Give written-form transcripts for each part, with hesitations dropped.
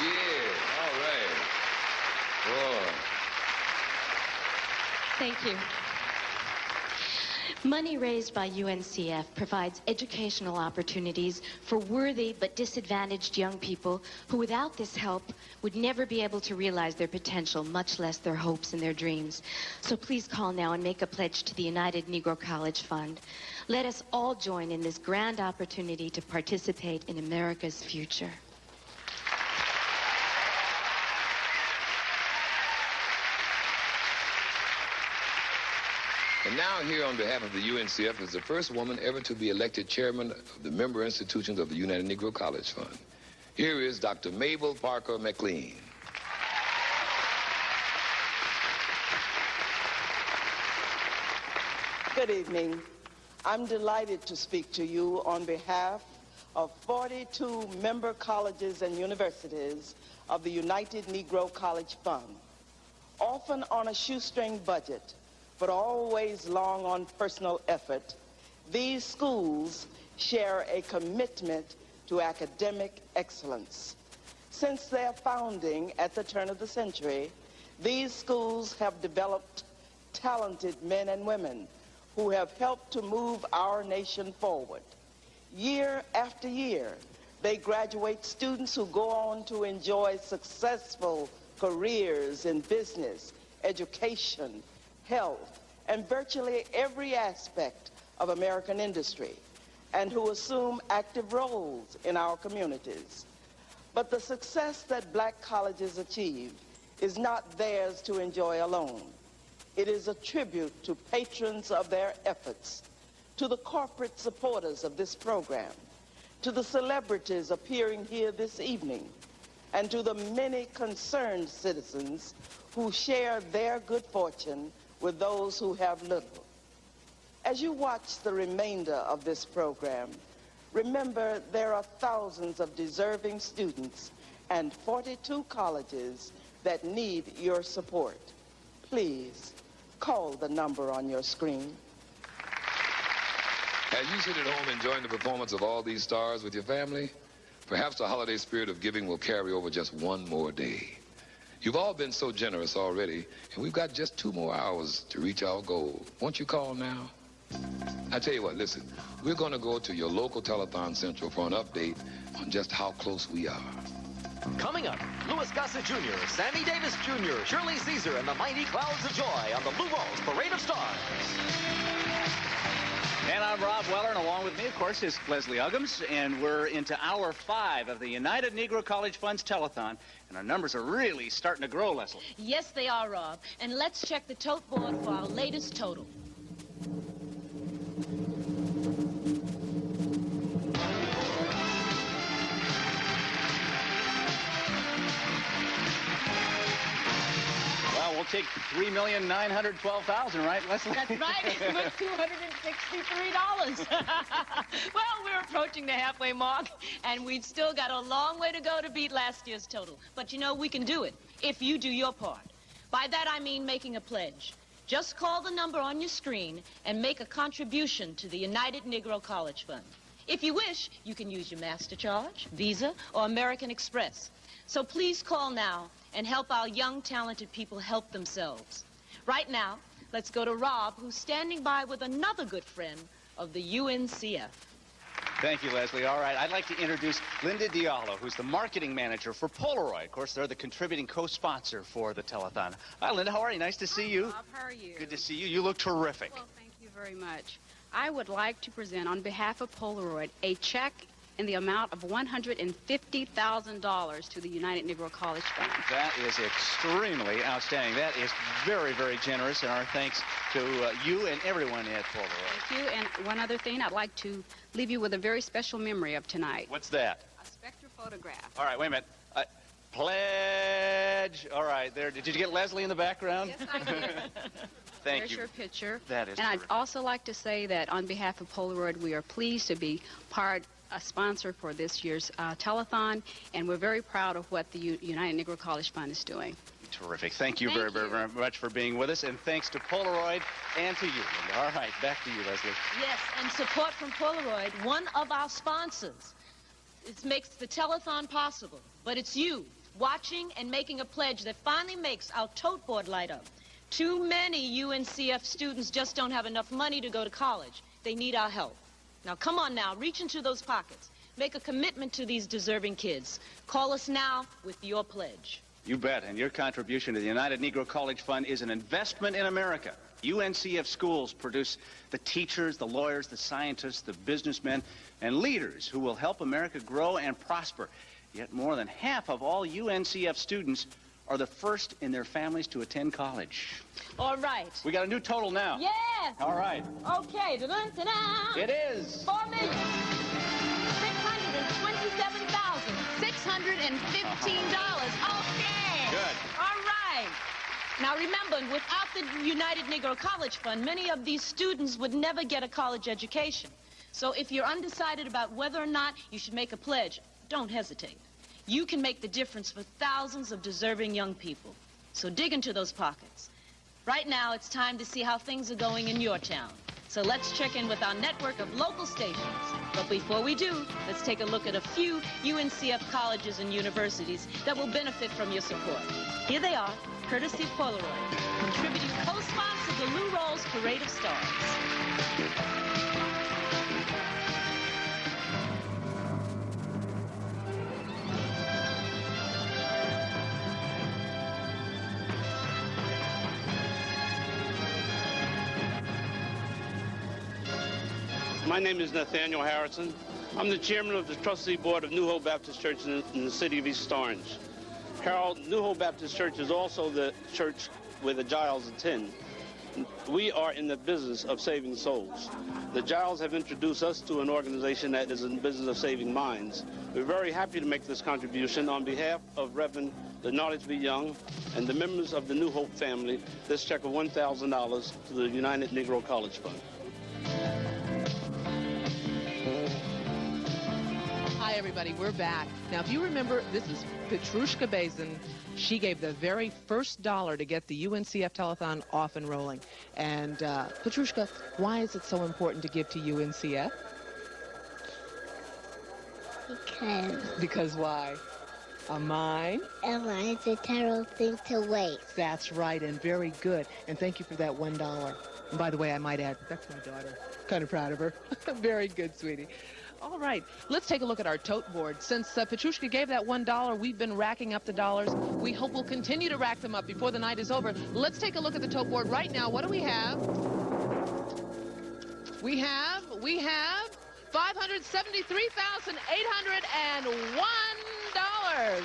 Yeah, all right. Boy. Thank you. Money raised by UNCF provides educational opportunities for worthy but disadvantaged young people who, without this help, would never be able to realize their potential, much less their hopes and their dreams. So please call now and make a pledge to the United Negro College Fund. Let us all join in this grand opportunity to participate in America's future. And now here on behalf of the UNCF is the first woman ever to be elected chairman of the member institutions of the United Negro College Fund. Here is Dr. Mabel Parker McLean. Good evening. I'm delighted to speak to you on behalf of 42 member colleges and universities of the United Negro College Fund. Often on a shoestring budget, but always long on personal effort, these schools share a commitment to academic excellence. Since their founding at the turn of the century, these schools have developed talented men and women who have helped to move our nation forward. Year after year, they graduate students who go on to enjoy successful careers in business, education, health, and virtually every aspect of American industry, and who assume active roles in our communities. But the success that black colleges achieve is not theirs to enjoy alone. It is a tribute to patrons of their efforts, to the corporate supporters of this program, to the celebrities appearing here this evening, and to the many concerned citizens who share their good fortune with those who have little. As you watch the remainder of this program, remember there are thousands of deserving students and 42 colleges that need your support. Please call the number on your screen. As you sit at home enjoying the performance of all these stars with your family, perhaps the holiday spirit of giving will carry over just one more day. You've all been so generous already, and we've got just 2 more hours to reach our goal. Won't you call now? I tell you what, listen, we're going to go to your local Telethon Central for an update on just how close we are. Coming up, Louis Gossett Jr., Sammy Davis Jr., Shirley Ceasar, and the Mighty Clouds of Joy on the Blue Walls Parade of Stars. And I'm Rob Weller, and along with me, of course, is Leslie Uggams, and we're into hour 5 of the United Negro College Fund's Telethon, and our numbers are really starting to grow, Leslie. Yes, they are, Rob. And let's check the tote board for our latest total. Well, we'll take $3,912,000, right, Leslie? That's right. It's worth $263. Well, we're approaching the halfway mark, and we've still got a long way to go to beat last year's total. But you know, we can do it if you do your part. By that, I mean making a pledge. Just call the number on your screen and make a contribution to the United Negro College Fund. If you wish, you can use your MasterCharge, Visa, or American Express. So please call now and help our young, talented people help themselves. Right now, let's go to Rob, who's standing by with another good friend of the UNCF. Thank you, Leslie. All right, I'd like to introduce Linda Diallo, who's the marketing manager for Polaroid. Of course, they're the contributing co-sponsor for the telethon. Hi, Linda. How are you? Nice to see you. Bob, how are you? Good to see you. You look terrific. Well, thank you very much. I would like to present, on behalf of Polaroid, a check in the amount of $150,000 to the United Negro College Fund. That is extremely outstanding. That is very, very generous, and our thanks to you and everyone at Polaroid. Thank you. And one other thing, I'd like to leave you with a very special memory of tonight. What's that? A spectral photograph. All right, wait a minute. Pledge. All right, there. Did you get Leslie in the background? Yes, I did. Thank There's you. your picture. That is And terrific. I'd also like to say that on behalf of Polaroid, we are pleased to be a sponsor for this year's telethon, and we're very proud of what the United Negro College Fund is doing. Terrific. Thank you Thank very, very, very much for being with us, and thanks to Polaroid and to you, Linda. All right, back to you, Leslie. Yes, and support from Polaroid, one of our sponsors. it makes the telethon possible. But it's you, watching and making a pledge that finally makes our tote board light up. Too many UNCF students just don't have enough money to go to college. They need our help. Now, come on now, reach into those pockets. Make a commitment to these deserving kids. Call us now with your pledge. You bet, and your contribution to the United Negro College Fund is an investment in America. UNCF schools produce the teachers, the lawyers, the scientists, the businessmen, and leaders who will help America grow and prosper. Yet more than half of all UNCF students are the first in their families to attend college. All right. We got a new total now. Yes. All right. Okay. Da-dun-da-dun. It is $4,615,615. Okay. Good. All right. Now remember, without the United Negro College Fund, many of these students would never get a college education. So if you're undecided about whether or not you should make a pledge, don't hesitate. You can make the difference for thousands of deserving young people. So dig into those pockets. Right now, it's time to see how things are going in your town. So let's check in with our network of local stations. But before we do, let's take a look at a few UNCF colleges and universities that will benefit from your support. Here they are, courtesy of Polaroid, contributing co-sponsor the Rawls Parade of Stars. My name is Nathaniel Harrison. I'm the chairman of the trustee board of New Hope Baptist Church in the city of East Orange. Harold, New Hope Baptist Church is also the church where the Giles attend. We are in the business of saving souls. The Giles have introduced us to an organization that is in the business of saving minds. We're very happy to make this contribution on behalf of Reverend Leonardus B. Young and the members of the New Hope family. This check of $1,000 to the United Negro College Fund. Hi, everybody. We're back. Now, if you remember, this is Petrushka Bazin. She gave the very first dollar to get the UNCF telethon off and rolling. And, Petrushka, why is it so important to give to UNCF? Because why? A mine? A mine is a terrible thing to waste. That's right, and very good. And thank you for that $1. And by the way, I might add, that's my daughter. Kind of proud of her. Very good, sweetie. All right, let's take a look at our tote board. Since Petrushka gave that $1, we've been racking up the dollars. We hope we'll continue to rack them up before the night is over. Let's take a look at the tote board right now. What do we have? We have $573,801.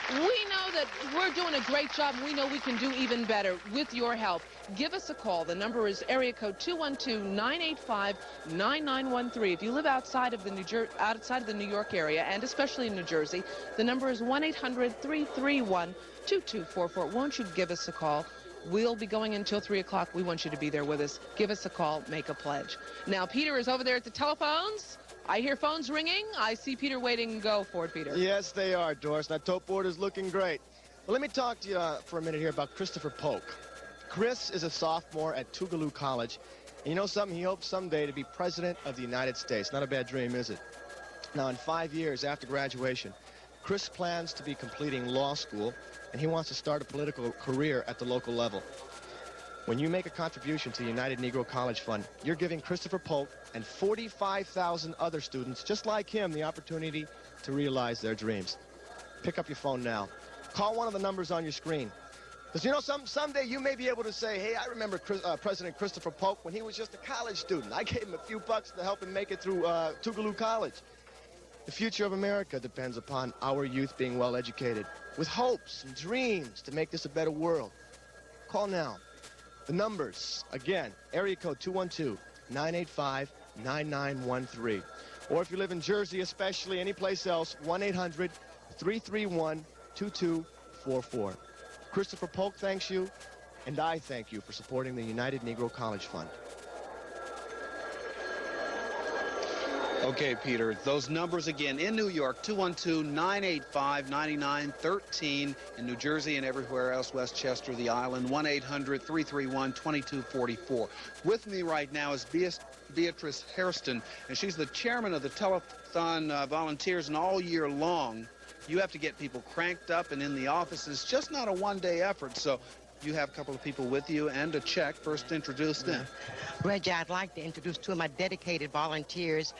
We know that we're doing a great job, and we know we can do even better with your help. Give us a call. The number is area code 212-985-9913. If you live outside of the New York area, and especially in New Jersey, the number is 1-800-331-2244. Won't you give us a call? We'll be going until 3 o'clock. We want you to be there with us. Give us a call. Make a pledge. Now, Peter is over there at the telephones. I hear phones ringing. I see Peter waiting. Go for it, Peter. Yes, they are, Doris. That tote board is looking great. Well, let me talk to you for a minute here about Christopher Polk. Chris is a sophomore at Tougaloo College. And you know something? He hopes someday to be president of the United States. Not a bad dream, is it? Now, in 5 years after graduation, Chris plans to be completing law school, and he wants to start a political career at the local level. When you make a contribution to the United Negro College Fund, you're giving Christopher Polk and 45,000 other students just like him the opportunity to realize their dreams. Pick up your phone now. Call one of the numbers on your screen. Because, you know, someday you may be able to say, hey, I remember President Christopher Polk when he was just a college student. I gave him a few bucks to help him make it through Tougaloo College. The future of America depends upon our youth being well educated, with hopes and dreams to make this a better world. Call now. The numbers, again, area code 212-985-9913. Or if you live in Jersey, especially any place else, 1-800-331-2244. Christopher Polk thanks you, and I thank you for supporting the United Negro College Fund. Okay, Peter, those numbers again. In New York, 212-985-9913. In New Jersey and everywhere else, Westchester, the island, 1-800-331-2244. With me right now is Beatrice Hairston, and she's the chairman of the telethon Telethon volunteers, and all year long, you have to get people cranked up and in the office. It's just not a one-day effort, so you have a couple of people with you and a check. First, introduce them. Reggie, I'd like to introduce two of my dedicated volunteers.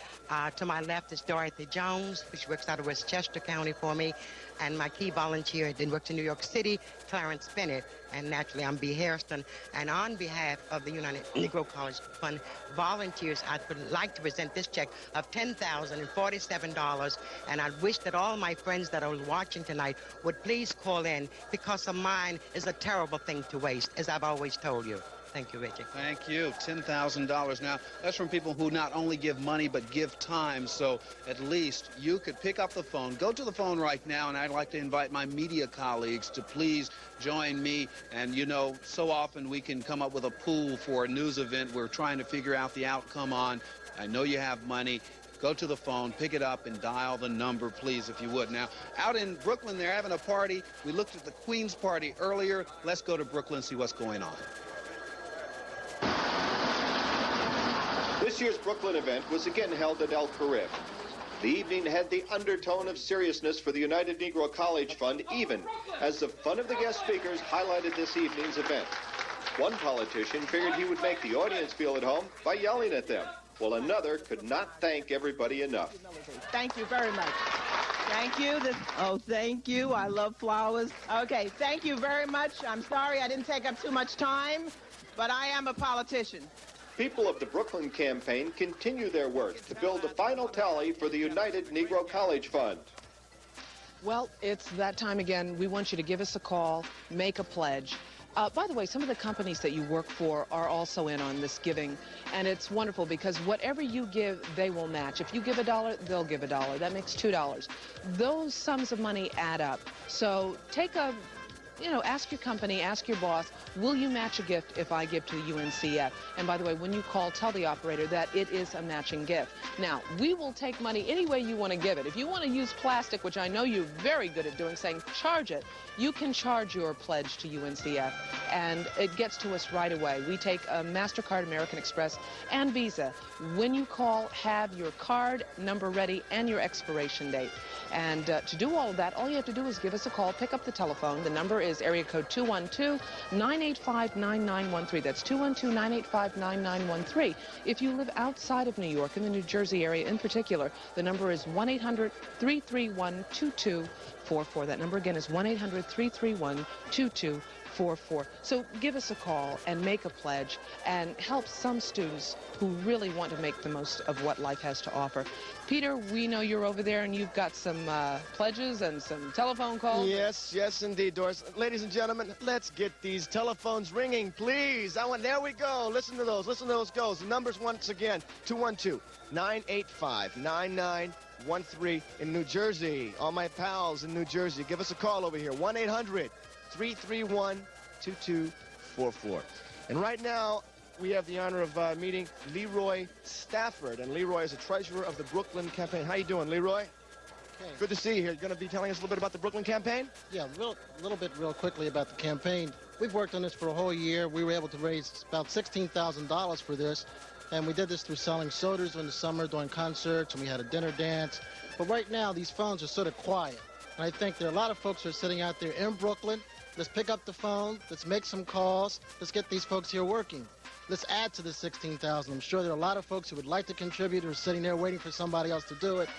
To my left is Dorothy Jones, which works out of Westchester County for me. And my key volunteer that works in New York City, Clarence Bennett. And naturally, I'm B. Hairston. And on behalf of the United Negro College Fund volunteers, I would like to present this check of $10,047. And I wish that all my friends that are watching tonight would please call in, because a mind is a terrible thing to waste, as I've always told you. Thank you, Reggie. Thank you. $10,000. Now, that's from people who not only give money, but give time. So at least you could pick up the phone. Go to the phone right now, and I'd like to invite my media colleagues to please join me. And, you know, so often we can come up with a pool for a news event we're trying to figure out the outcome on. I know you have money. Go to the phone, pick it up, and dial the number, please, if you would. Now, out in Brooklyn, they're having a party. We looked at the Queen's party earlier. Let's go to Brooklyn and see what's going on. This year's Brooklyn event was again held at El Carib. The evening had the undertone of seriousness for the United Negro College Fund, even as the fun of the guest speakers highlighted this evening's event. One politician figured he would make the audience feel at home by yelling at them, while another could not thank everybody enough. Thank you very much. Thank you. Oh, thank you. I love flowers. Okay, thank you very much. I'm sorry I didn't take up too much time, but I am a politician. People of the Brooklyn campaign continue their work to build a final tally for the United Negro College Fund. Well, it's that time again. We want you to give us a call, make a pledge. By the way, some of the companies that you work for are also in on this giving, and it's wonderful because whatever you give, they will match. If you give $1, they'll give $1. That makes $2. Those sums of money add up. So take a, ask your company, ask your boss, will you match a gift if I give to UNCF? And by the way, when you call, tell the operator that it is a matching gift. Now, we will take money any way you want to give it. If you want to use plastic, which I know you're very good at doing, saying charge it, you can charge your pledge to UNCF, and it gets to us right away. We take a MasterCard, American Express, and Visa. When you call, have your card number ready and your expiration date. And to do all of that, all you have to do is give us a call, pick up the telephone. The number is area code 212-985-9913. That's 212-985-9913. If you live outside of New York, in the New Jersey area in particular, the number is 1-800-331-2244. That number again is 1-800-331-2244. So give us a call and make a pledge and help some students who really want to make the most of what life has to offer. Peter, we know you're over there and you've got some pledges and some telephone calls. Yes, indeed, Doris. Ladies and gentlemen, let's get these telephones ringing, please. There we go. Listen to those goes. The numbers once again, 212-985-9913 in New Jersey. All my pals in New Jersey, give us a call over here, 1-800-331-2244. And right now, we have the honor of meeting Leroy Stafford. And Leroy is the treasurer of the Brooklyn campaign. How you doing, Leroy? Okay. Good to see you here. You're going to be telling us a little bit about the Brooklyn campaign? Yeah, real quickly about the campaign. We've worked on this for a whole year. We were able to raise about $16,000 for this. And we did this through selling sodas in the summer, doing concerts, and we had a dinner dance. But right now, these phones are sort of quiet. And I think there are a lot of folks who are sitting out there in Brooklyn. Let's pick up the phone. Let's make some calls. Let's get these folks here working. Let's add to the $16,000. I'm sure there are a lot of folks who would like to contribute who are sitting there waiting for somebody else to do it.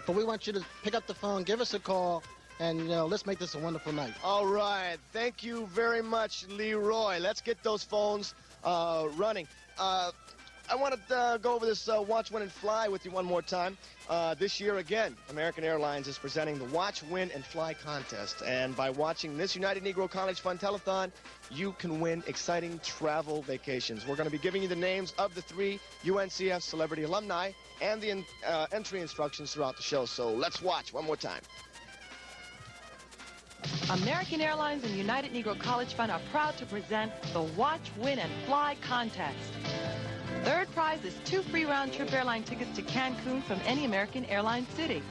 But we want you to pick up the phone, give us a call, and let's make this a wonderful night. All right. Thank you very much, Leroy. Let's get those phones running. I want to go over this Watch, Win, and Fly with you one more time. This year, again, American Airlines is presenting the Watch, Win, and Fly contest. And by watching this United Negro College Fund Telethon, you can win exciting travel vacations. We're going to be giving you the names of the 3 UNCF celebrity alumni and the entry instructions throughout the show. So let's watch one more time. American Airlines and United Negro College Fund are proud to present the Watch, Win, and Fly contest. Third prize is 2 free round-trip airline tickets to Cancun from any American airline city.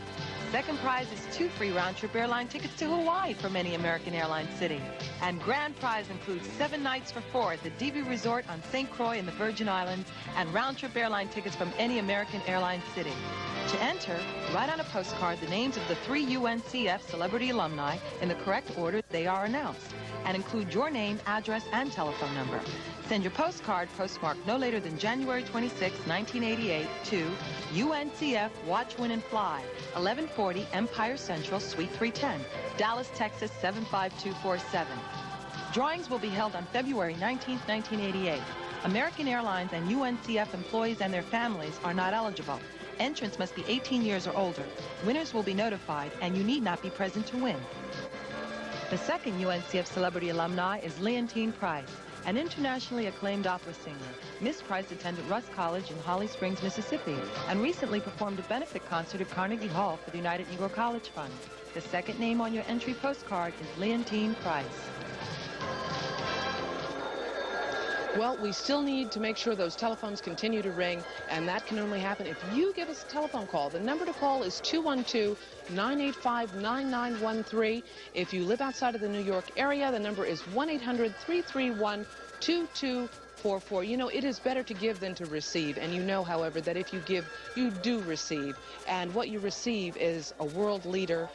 Second prize is 2 free round-trip airline tickets to Hawaii from any American airline city. And grand prize includes 7 nights for 4 at the DV Resort on St. Croix in the Virgin Islands and round-trip airline tickets from any American airline city. To enter, write on a postcard the names of the 3 UNCF celebrity alumni in the correct order they are announced, and include your name, address, and telephone number. Send your postcard postmarked no later than January 26, 1988 to UNCF Watch, Win, and Fly, 1140 Empire Central, Suite 310, Dallas, Texas 75247. Drawings will be held on February 19, 1988. American Airlines and UNCF employees and their families are not eligible. Entrants must be 18 years or older. Winners will be notified, and you need not be present to win. The second UNCF celebrity alumni is Leontine Price, an internationally acclaimed opera singer. Miss Price attended Russ College in Holly Springs, Mississippi, and recently performed a benefit concert at Carnegie Hall for the United Negro College Fund. The second name on your entry postcard is Leontine Price. Well, we still need to make sure those telephones continue to ring, and that can only happen if you give us a telephone call. The number to call is 212-985-9913. If you live outside of the New York area, the number is 1-800-331-2244. You know, it is better to give than to receive, and you know, however, that if you give, you do receive. And what you receive is a world leader,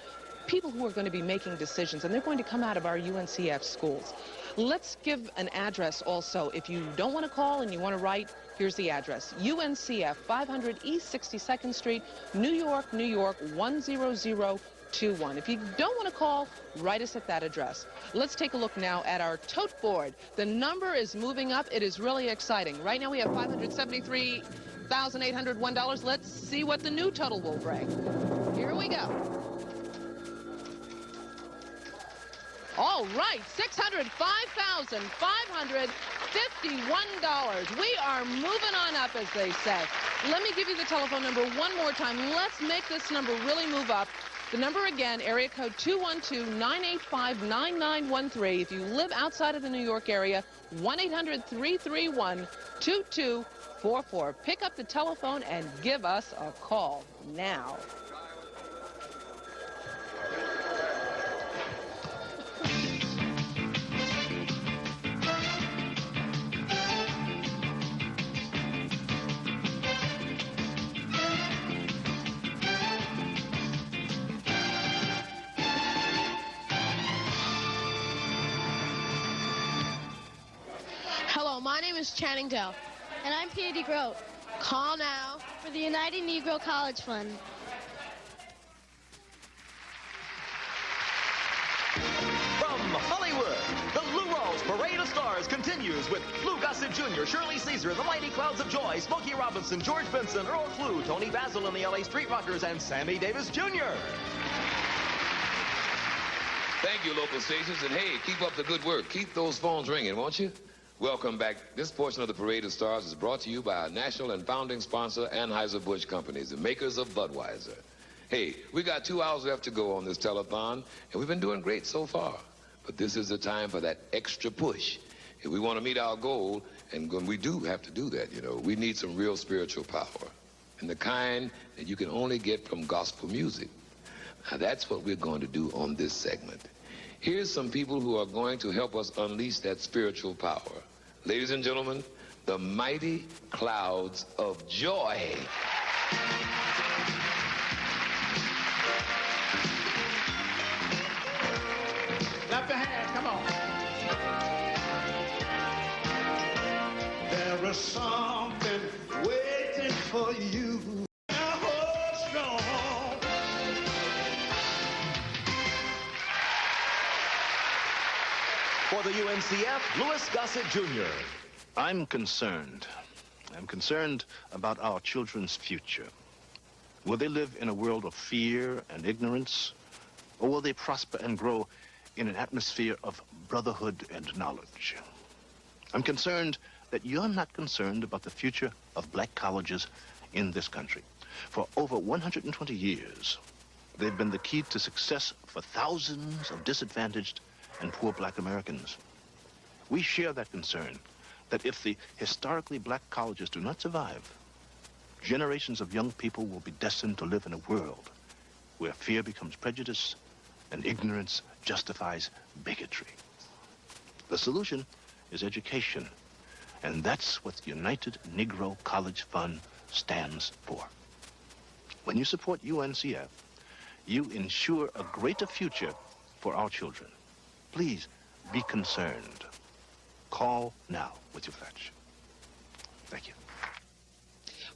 people who are going to be making decisions, and they're going to come out of our UNCF schools. Let's give an address also. If you don't want to call and you want to write, here's the address. UNCF, 500 East 62nd Street, New York, New York, 10021. If you don't want to call, write us at that address. Let's take a look now at our tote board. The number is moving up. It is really exciting. Right now we have $573,801. Let's see what the new total will bring. Here we go. All right, $605,551. We are moving on up, as they say. Let me give you the telephone number one more time. Let's make this number really move up. The number again, area code 212-985-9913. If you live outside of the New York area, 1-800-331-2244. Pick up the telephone and give us a call now. My name is Channing Dell. And I'm P.A.D. Grote. Call now for the United Negro College Fund. From Hollywood, the Lou Rawls Parade of Stars continues with Lou Gossett Jr., Shirley Ceasar, the Mighty Clouds of Joy, Smokey Robinson, George Benson, Earl Clue, Tony Basil and the LA Street Rockers, and Sammy Davis Jr. Thank you, local stations, and hey, keep up the good work. Keep those phones ringing, won't you? Welcome back. This portion of the Parade of Stars is brought to you by our national and founding sponsor, Anheuser-Busch Companies, the makers of Budweiser. Hey, we got 2 hours left to go on this telethon, and we've been doing great so far. But this is the time for that extra push. If we want to meet our goal, and we do have to do that, you know, we need some real spiritual power, and the kind that you can only get from gospel music. Now, that's what we're going to do on this segment. Here's some people who are going to help us unleash that spiritual power. Ladies and gentlemen, the Mighty Clouds of Joy. Clap your hands, come on. There is something waiting for you. Hold strong. For the UNCF, Louis Gossett Jr. I'm concerned. I'm concerned about our children's future. Will they live in a world of fear and ignorance, or will they prosper and grow in an atmosphere of brotherhood and knowledge? I'm concerned that you're not concerned about the future of black colleges in this country. For over 120 years, they've been the key to success for thousands of disadvantaged and poor black Americans. We share that concern that if the historically black colleges do not survive, generations of young people will be destined to live in a world where fear becomes prejudice and ignorance justifies bigotry. The solution is education, and that's what the United Negro College Fund stands for. When you support UNCF, you ensure a greater future for our children. Please be concerned. Call now with your pledge. Thank you.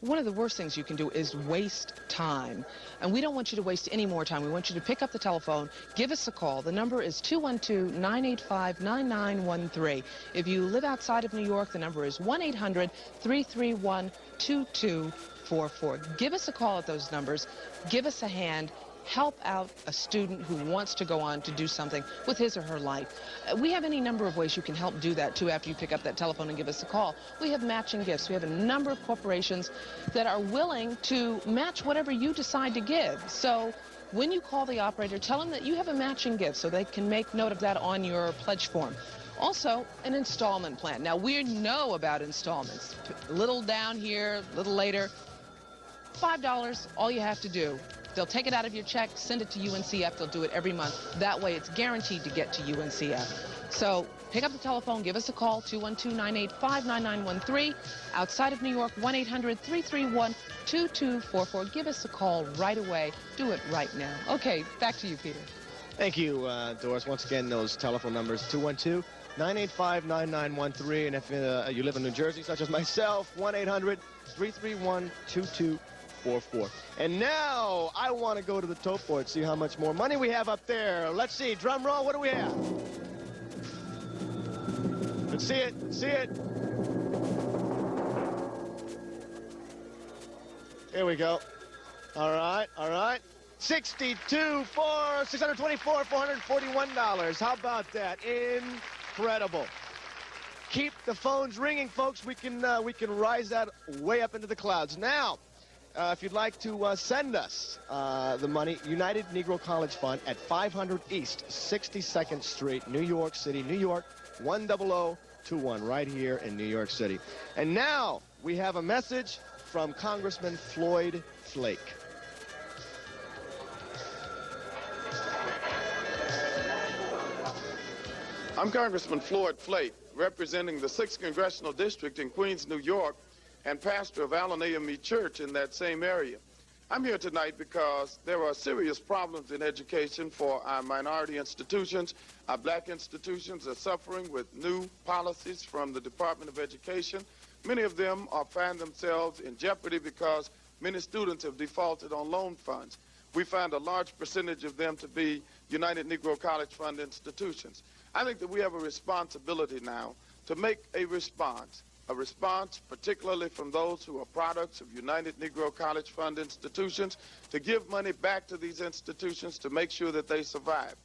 One of the worst things you can do is waste time. And we don't want you to waste any more time. We want you to pick up the telephone, give us a call. The number is 212-985-9913. If you live outside of New York, the number is 1-800-331-2244. Give us a call at those numbers. Give us a hand. Help out a student who wants to go on to do something with his or her life. We have any number of ways you can help do that, too, after you pick up that telephone and give us a call. We have matching gifts. We have a number of corporations that are willing to match whatever you decide to give. So when you call the operator, tell them that you have a matching gift so they can make note of that on your pledge form. Also, an installment plan. Now, we know about installments. A little down here, a little later. $5, all you have to do. They'll take it out of your check, send it to UNCF. They'll do it every month. That way, it's guaranteed to get to UNCF. So pick up the telephone, give us a call, 212-985-9913. Outside of New York, 1-800-331-2244. Give us a call right away. Do it right now. Okay, back to you, Peter. Thank you, Doris. Once again, those telephone numbers, 212-985-9913. And if you live in New Jersey, such as myself, 1-800-331-2244. And now I want to go to the tote board, see how much more money we have up there. Let's see. Drum roll. What do we have? Let's see it. See it. Here we go. All right. All right. $441. How about that? Incredible. Keep the phones ringing, folks. We can rise that way up into the clouds. Now, if you'd like to send us the money, United Negro College Fund at 500 East 62nd Street, New York City, New York, 10021, right here in New York City. And now we have a message from Congressman Floyd Flake. I'm Congressman Floyd Flake, representing the 6th Congressional District in Queens, New York, and pastor of Allen AME Church in that same area. I'm here tonight because there are serious problems in education for our minority institutions. Our black institutions are suffering with new policies from the Department of Education. Many of them find themselves in jeopardy because many students have defaulted on loan funds. We find a large percentage of them to be United Negro College Fund institutions. I think that we have a responsibility now to make a response particularly from those who are products of United Negro College Fund institutions, to give money back to these institutions to make sure that they survive.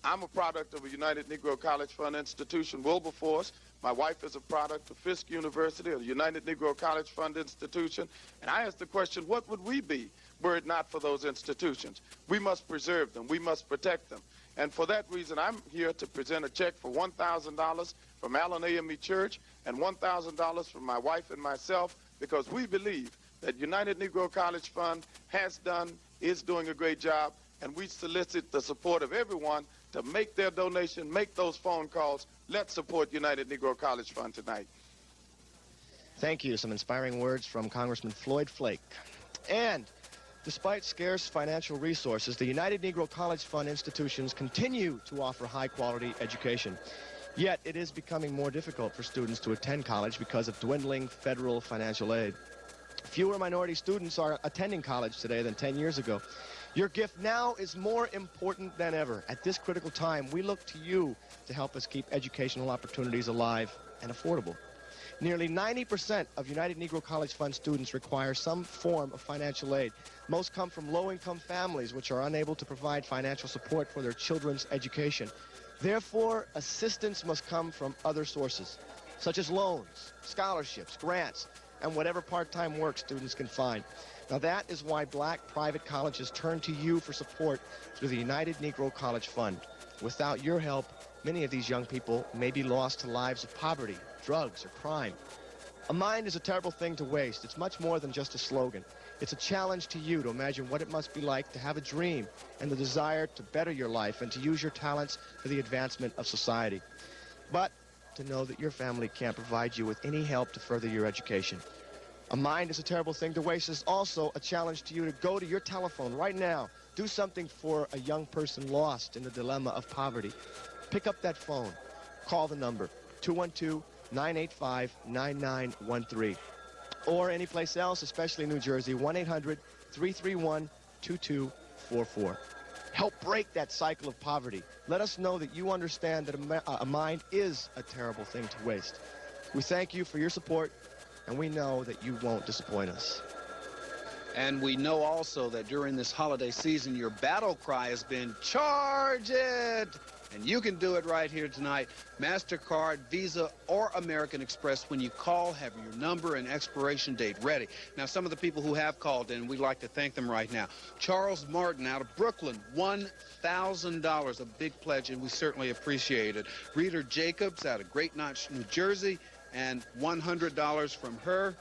I'm a product of a United Negro College Fund institution, Wilberforce. My wife is a product of Fisk University, a United Negro College Fund institution. And I asked the question, what would we be were it not for those institutions? We must preserve them. We must protect them. And for that reason, I'm here to present a check for $1,000 from Allen AME Church and $1,000 from my wife and myself, because we believe that United Negro College Fund has done, is doing a great job, and we solicit the support of everyone to make their donation, make those phone calls. Let's support United Negro College Fund tonight. Thank you. Some inspiring words from Congressman Floyd Flake. And despite scarce financial resources, the United Negro College Fund institutions continue to offer high-quality education. Yet it is becoming more difficult for students to attend college because of dwindling federal financial aid. Fewer minority students are attending college today than 10 years ago. Your gift now is more important than ever. At this critical time, we look to you to help us keep educational opportunities alive and affordable. Nearly 90% of United Negro College Fund students require some form of financial aid. Most come from low-income families which are unable to provide financial support for their children's education. Therefore, assistance must come from other sources, such as loans, scholarships, grants, and whatever part-time work students can find. Now, that is why black private colleges turn to you for support through the United Negro College Fund. Without your help, many of these young people may be lost to lives of poverty, drugs, or crime. A mind is a terrible thing to waste. It's much more than just a slogan. It's a challenge to you to imagine what it must be like to have a dream and the desire to better your life and to use your talents for the advancement of society. But to know that your family can't provide you with any help to further your education. A mind is a terrible thing to waste is also a challenge to you to go to your telephone right now. Do something for a young person lost in the dilemma of poverty. Pick up that phone. Call the number 212-985-9913. Or any place else, especially New Jersey, 1-800-331-2244. Help break that cycle of poverty. Let us know that you understand that a mind is a terrible thing to waste. We thank you for your support, and we know that you won't disappoint us. And we know also that during this holiday season, your battle cry has been, charge it! And you can do it right here tonight. MasterCard, Visa, or American Express. When you call, have your number and expiration date ready. Now, some of the people who have called in, we'd like to thank them right now. Charles Martin out of Brooklyn, $1,000, a big pledge, and we certainly appreciate it. Reader Jacobs out of Great Notch, New Jersey, and $100 from her.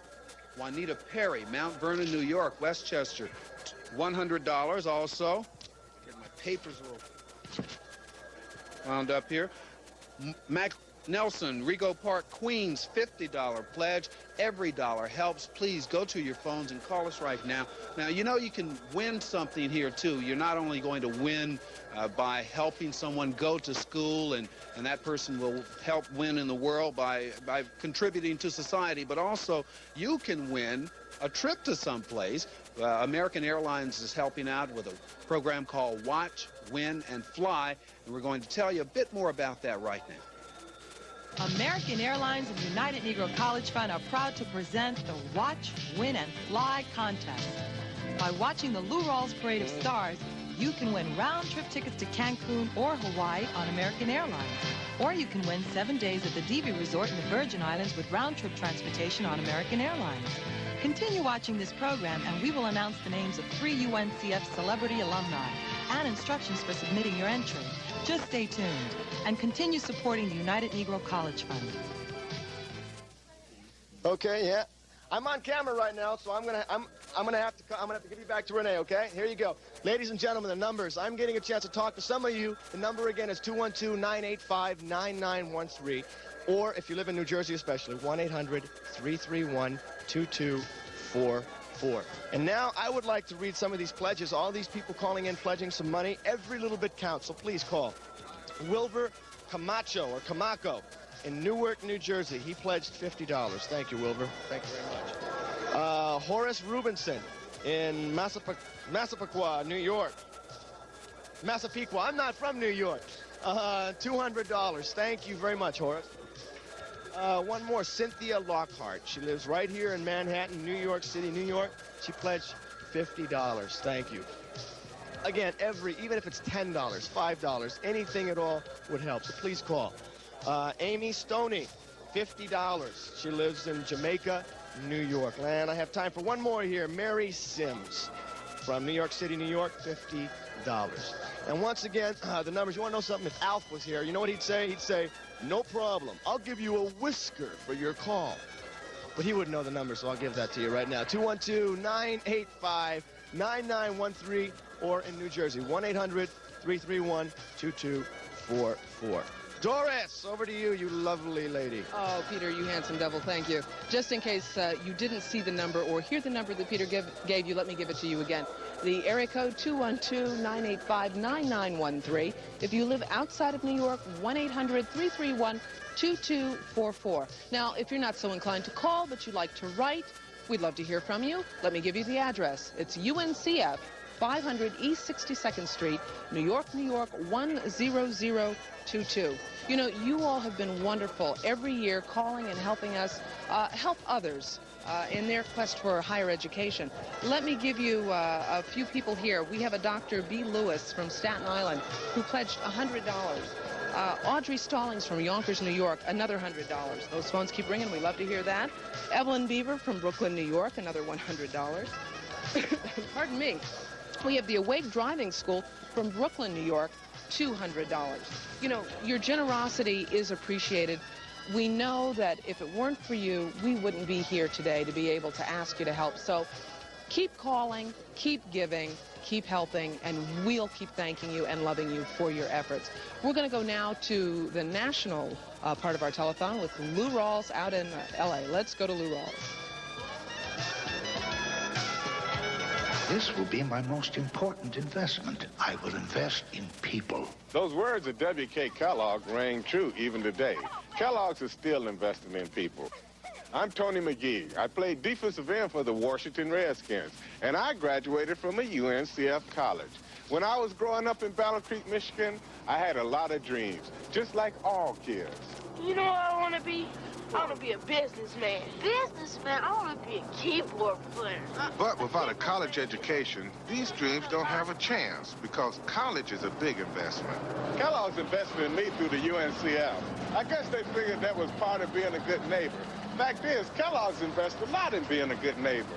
Juanita Perry, Mount Vernon, New York, Westchester, $100 also. Get my papers a little wound up here. Mac Nelson, Rego Park, Queens, $50 pledge. Every dollar helps. Please go to your phones and call us right now. Now, you know you can win something here, too. You're not only going to win by helping someone go to school, and that person will help win in the world by contributing to society, but also you can win a trip to someplace. American Airlines is helping out with a program called Watch, Win, and Fly, and we're going to tell you a bit more about that right now. American Airlines and United Negro College Fund are proud to present the Watch, Win, and Fly contest. By watching the Rawls Parade of Stars, you can win round-trip tickets to Cancun or Hawaii on American Airlines. Or you can win 7 days at the Divi Resort in the Virgin Islands with round-trip transportation on American Airlines. Continue watching this program, and we will announce the names of 3 UNCF celebrity alumni and instructions for submitting your entry. Just stay tuned and continue supporting the United Negro College Fund. Okay, yeah. I'm on camera right now, so I'm gonna have to give you back to Renee, okay? Here you go. Ladies and gentlemen, the numbers. I'm getting a chance to talk to some of you. The number again is 212-985-9913. Or if you live in New Jersey especially, 1-800-331-2244. And now I would like to read some of these pledges. All these people calling in, pledging some money. Every little bit counts, so please call. Wilbur Camacho, or Camaco, in Newark, New Jersey. He pledged $50. Thank you, Wilbur. Thank you very much. Horace Rubinson in Massapequa, New York. Massapequa. I'm not from New York. $200. Thank you very much, Horace. One more, Cynthia Lockhart. She lives right here in Manhattan, New York City, New York. She pledged $50. Thank you. Again, even if it's $10, $5, anything at all would help, so please call. Amy Stoney, $50. She lives in Jamaica, New York. And I have time for one more here. Mary Sims from New York City, New York, $50. And once again, the numbers, you want to know something? If Alf was here, you know what he'd say? He'd say, no problem. I'll give you a whisker for your call. But he wouldn't know the number, so I'll give that to you right now. 212-985-9913, or in New Jersey, 1-800-331-2244. Doris, over to you, you lovely lady. Oh, Peter, you handsome devil, thank you. Just in case you didn't see the number or hear the number that Peter gave you, let me give it to you again. The area code 212-985-9913. If you live outside of New York, 1-800-331-2244. Now, if you're not so inclined to call, but you'd like to write, we'd love to hear from you. Let me give you the address. It's UNCF, 500 East 62nd Street, New York, New York, 10022. You know, you all have been wonderful every year calling and helping us help others in their quest for higher education. Let me give you a few people here. We have a Dr. B. Lewis from Staten Island who pledged $100. Audrey Stallings from Yonkers, New York, another $100. Those phones keep ringing. We love to hear that. Evelyn Beaver from Brooklyn, New York, another $100. Pardon me. We have the Awake Driving School from Brooklyn, New York, $200. You know, your generosity is appreciated. we know that if it weren't for you, we wouldn't be here today to be able to ask you to help. So keep calling, keep giving, keep helping, and we'll keep thanking you and loving you for your efforts. We're going to go now to the national part of our telethon with Lou Rawls out in L.A. Let's go to Lou Rawls. This will be my most important investment. I will invest in people. Those words of W.K. Kellogg rang true even today. Kellogg's is still investing in people. I'm Tony McGee. I played defensive end for the Washington Redskins, and I graduated from a UNCF college. When I was growing up in Battle Creek, Michigan, I had a lot of dreams, just like all kids. You know what I want to be? I want to be a businessman. Businessman? I want to be a keyboard player. But without a college education, these dreams don't have a chance because college is a big investment. Kellogg's invested in me through the UNCF. I guess they figured that was part of being a good neighbor. Fact is, Kellogg's invests a lot in being a good neighbor.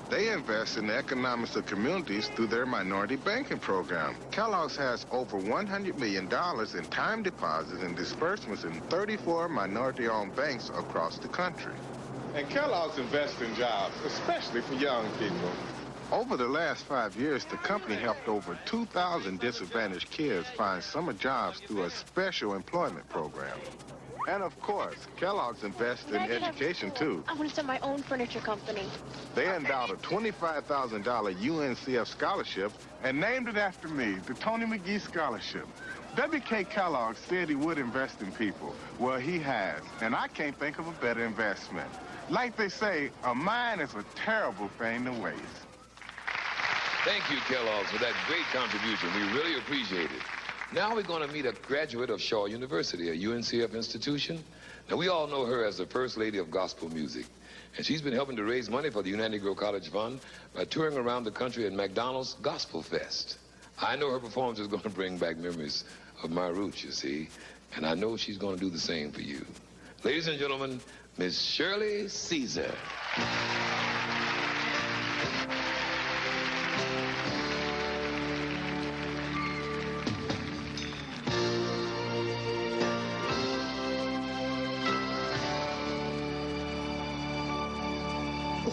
They invest in the economics of communities through their minority banking program. Kellogg's has over $100 million in time deposits and disbursements in 34 minority-owned banks across the country. And Kellogg's invests in jobs, especially for young people. Over the last 5 years, the company helped over 2,000 disadvantaged kids find summer jobs through a special employment program. And of course, Kellogg's invests in education too. I want to start my own furniture company. They endowed a $25,000 UNCF scholarship and named it after me, the Tony McGee Scholarship. W.K. Kellogg said he would invest in people. Well, he has, and I can't think of a better investment. Like they say, a mind is a terrible thing to waste. Thank you, Kellogg's, for that great contribution. We really appreciate it. Now we're going to meet a graduate of Shaw University, a UNCF institution. Now, we all know her as the First Lady of Gospel Music, and she's been helping to raise money for the United Negro College Fund by touring around the country at McDonald's Gospel Fest. I know her performance is going to bring back memories of my roots, you see, and I know she's going to do the same for you. Ladies and gentlemen, Miss Shirley Ceasar.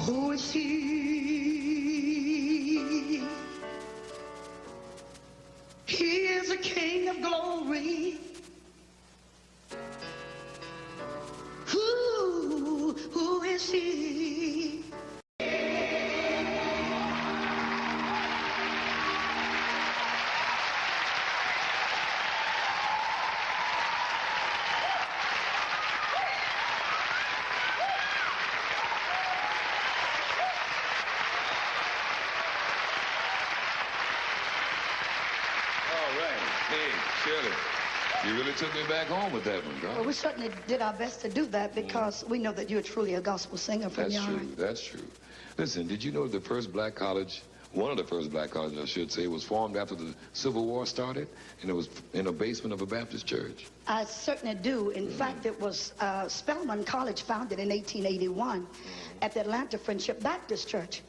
Who is he? He is a King of glory. Who is he? Shirley, you really took me back home with that one, girl. Well, we certainly did our best to do that because we know that you're truly a gospel singer from young. That's true, that's true. Listen, did you know the first black college, one of the first black colleges, I should say, was formed after the Civil War started, and it was in a basement of a Baptist church? I certainly do. In fact, it was Spelman College, founded in 1881 at the Atlanta Friendship Baptist Church.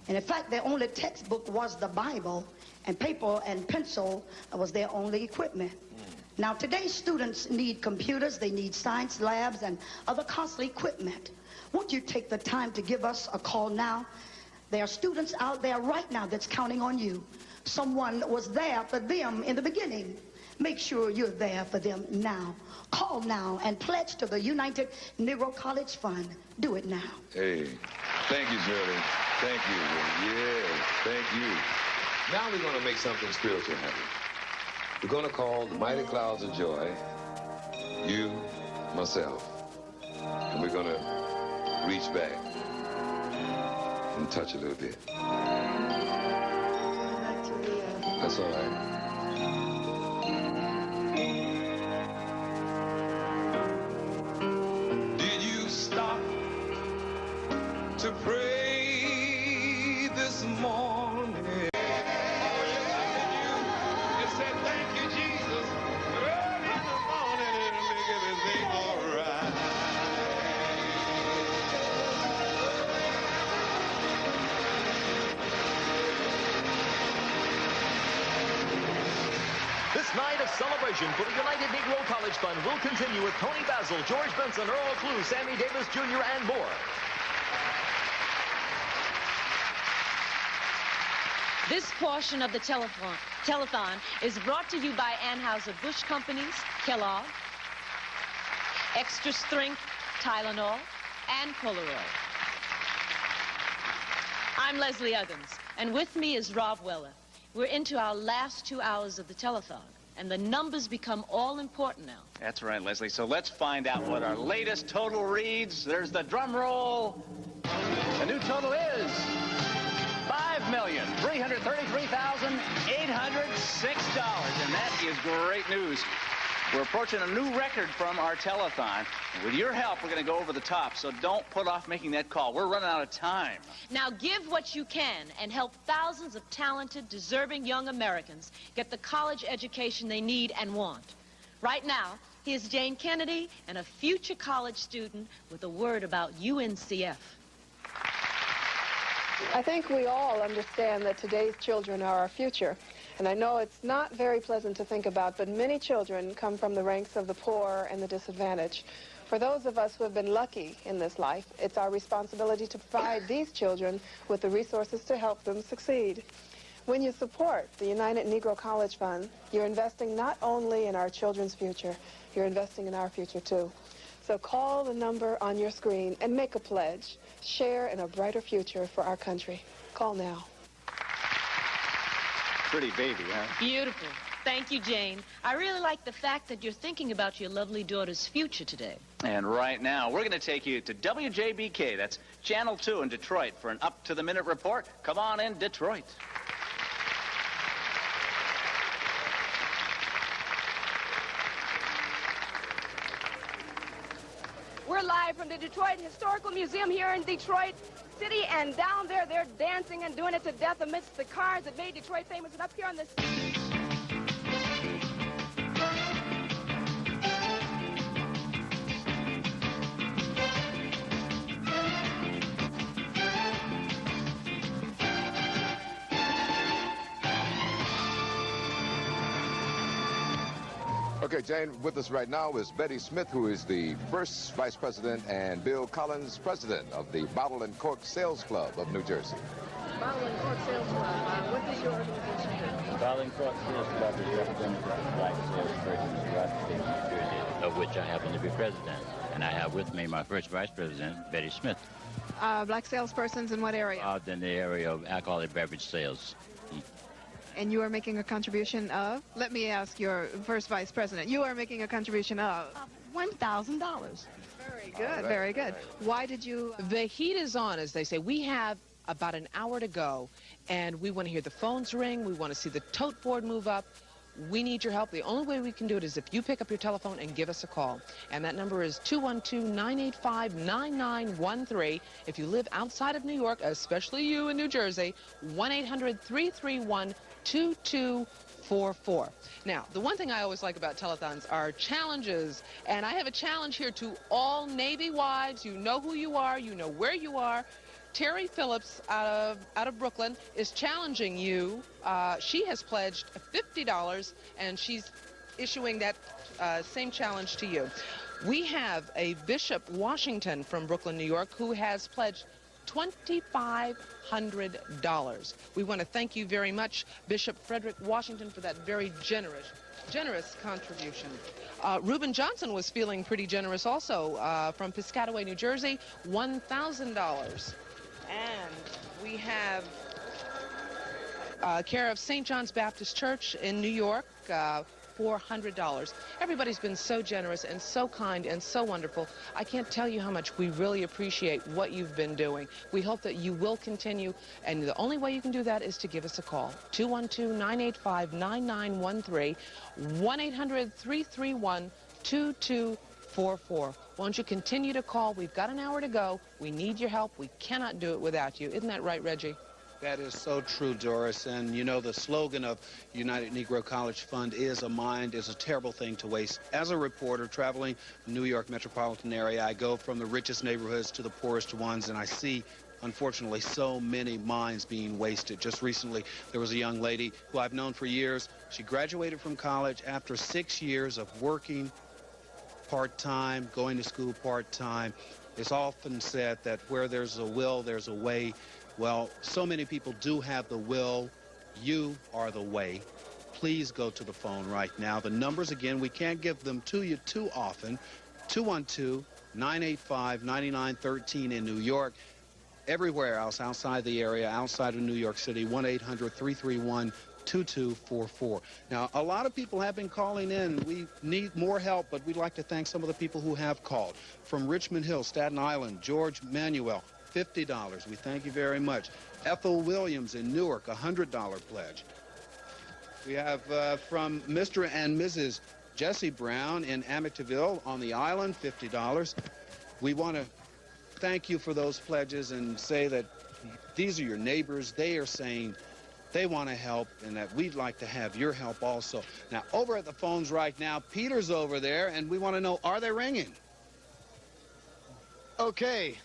And in fact, their only textbook was the Bible, and paper and pencil was their only equipment. Now, today's students need computers, they need science labs, and other costly equipment. Won't you take the time to give us a call now? There are students out there right now that's counting on you. Someone was there for them in the beginning. Make sure you're there for them now. Call now and pledge to the United Negro College Fund. Do it now. Hey, thank you, Shirley. Thank you. Yes, thank you. Now we're going to make something spiritual happen. We're going to call the mighty clouds of joy, you, myself, and we're going to reach back and touch a little bit. That's all right. Did you stop to pray this morning? celebration for the United Negro College Fund will continue with Tony Basil, George Benson, Earl Clue, Sammy Davis Jr., and more. This portion of the telethon is brought to you by Anheuser-Busch Companies, Kellogg, Extra Strength, Tylenol, and Polaroid. I'm Leslie Uggins, and with me is Rob Weller. We're into our last 2 hours of the telethon, and the numbers become all important now. That's right, Leslie. So let's find out what our latest total reads. There's the drum roll. The new total is $5,333,806, and that is great news. We're approaching a new record from our telethon. And with your help, we're going to go over the top, so don't put off making that call. We're running out of time. Now give what you can and help thousands of talented, deserving young Americans get the college education they need and want. Right now, here's Jane Kennedy and a future college student with a word about UNCF. I think we all understand that today's children are our future. And I know it's not very pleasant to think about, but many children come from the ranks of the poor and the disadvantaged. For those of us who have been lucky in this life, it's our responsibility to provide these children with the resources to help them succeed. When you support the United Negro College Fund, you're investing not only in our children's future, you're investing in our future too. So call the number on your screen and make a pledge. Share in a brighter future for our country. Call now. Pretty baby, huh? Beautiful. Thank you, Jane. I really like the fact that you're thinking about your lovely daughter's future today. And right now, we're going to take you to WJBK. That's Channel 2 in Detroit for an up-to-the-minute report. Come on in, Detroit. We're live from the Detroit Historical Museum here in Detroit City, and down there they're dancing and doing it to death amidst the cars that made Detroit famous. And up here on this... Okay, Jane, with us right now is Betty Smith, who is the first vice president, and Bill Collins, president of the Bottle and Cork Sales Club of New Jersey. Bottle and Cork Sales Club. What does your organization do? Bottle and Cork Sales Club is representative of black salespersons throughout the state of New Jersey, of which I happen to be president. And I have with me my first vice president, Betty Smith. Black salespersons in what area? Out in the area of alcoholic beverage sales. And you are making a contribution of? Let me ask your first vice president. You are making a contribution of? $1,000. Very good, very good. Why did you... The heat is on, as they say. We have about an hour to go, and we want to hear the phones ring. We want to see the tote board move up. We need your help. The only way we can do it is if you pick up your telephone and give us a call. And that number is 212-985-9913. If you live outside of New York, especially you in New Jersey, 1-800-331-2244. Now, the one thing I always like about telethons are challenges. And I have a challenge here to all Navy wives. You know who you are. You know where you are. Terry Phillips out of Brooklyn is challenging you. She has pledged $50, and she's issuing that same challenge to you. We have a Bishop Washington from Brooklyn, New York, who has pledged $2,500. We want to thank you very much, Bishop Frederick Washington, for that very generous contribution. Reuben Johnson was feeling pretty generous also from Piscataway, New Jersey, $1,000. And we have care of St. John's Baptist Church in New York, $400. Everybody's been so generous and so kind and so wonderful. I can't tell you how much we really appreciate what you've been doing. We hope that you will continue, and the only way you can do that is to give us a call. 212-985-9913, 1-800-331-2244. Won't you continue to call? We've got an hour to go. We need your help. We cannot do it without you. Isn't that right, Reggie? That is so true, Doris. And you know, the slogan of United Negro College Fund is "A mind is a terrible thing to waste." As a reporter traveling the New York metropolitan area, I go from the richest neighborhoods to the poorest ones, and I see unfortunately, so many minds being wasted. Just recently, there was a young lady who I've known for years. She graduated from college after 6 years of working part-time, going to school part-time. It's often said that where there's a will, there's a way. Well, so many people do have the will. You are the way. Please go to the phone right now. The numbers, again, we can't give them to you too often. 212-985-9913 in New York. Everywhere else outside the area, outside of New York City, 1-800-331-2244. Now, a lot of people have been calling in. We need more help, but we'd like to thank some of the people who have called. From Richmond Hill, Staten Island, George Manuel, $50. We thank you very much. Ethel Williams in Newark, $100 pledge. We have from Mr. and Mrs. Jesse Brown in Amityville on the island, $50. We want to thank you for those pledges and say that these are your neighbors. They are saying they want to help and that we'd like to have your help also. Now, over at the phones right now, Peter's over there, and we want to know, are they ringing? Okay.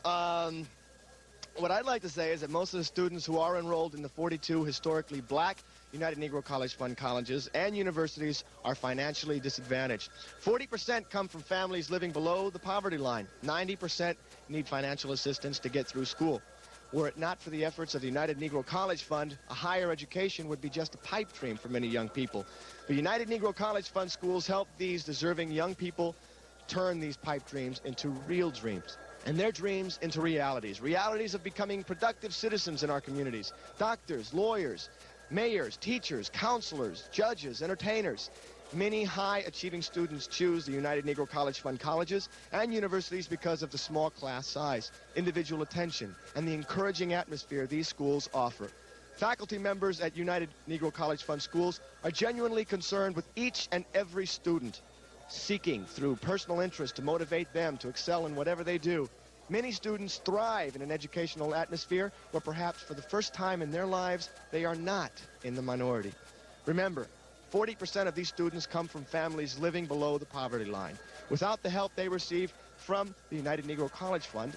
What I'd like to say is that most of the students who are enrolled in the 42 historically black United Negro College Fund colleges and universities are financially disadvantaged. 40% come from families living below the poverty line. 90% need financial assistance to get through school. Were it not for the efforts of the United Negro College Fund, a higher education would be just a pipe dream for many young people. The United Negro College Fund schools help these deserving young people turn these pipe dreams into real dreams, and their dreams into realities. Realities of becoming productive citizens in our communities. Doctors, lawyers, mayors, teachers, counselors, judges, entertainers. Many high-achieving students choose the United Negro College Fund colleges and universities because of the small class size, individual attention, and the encouraging atmosphere these schools offer. Faculty members at United Negro College Fund schools are genuinely concerned with each and every student, seeking through personal interest to motivate them to excel in whatever they do. Many students thrive in an educational atmosphere where perhaps for the first time in their lives, they are not in the minority. Remember, 40% of these students come from families living below the poverty line. Without the help they receive from the United Negro College Fund,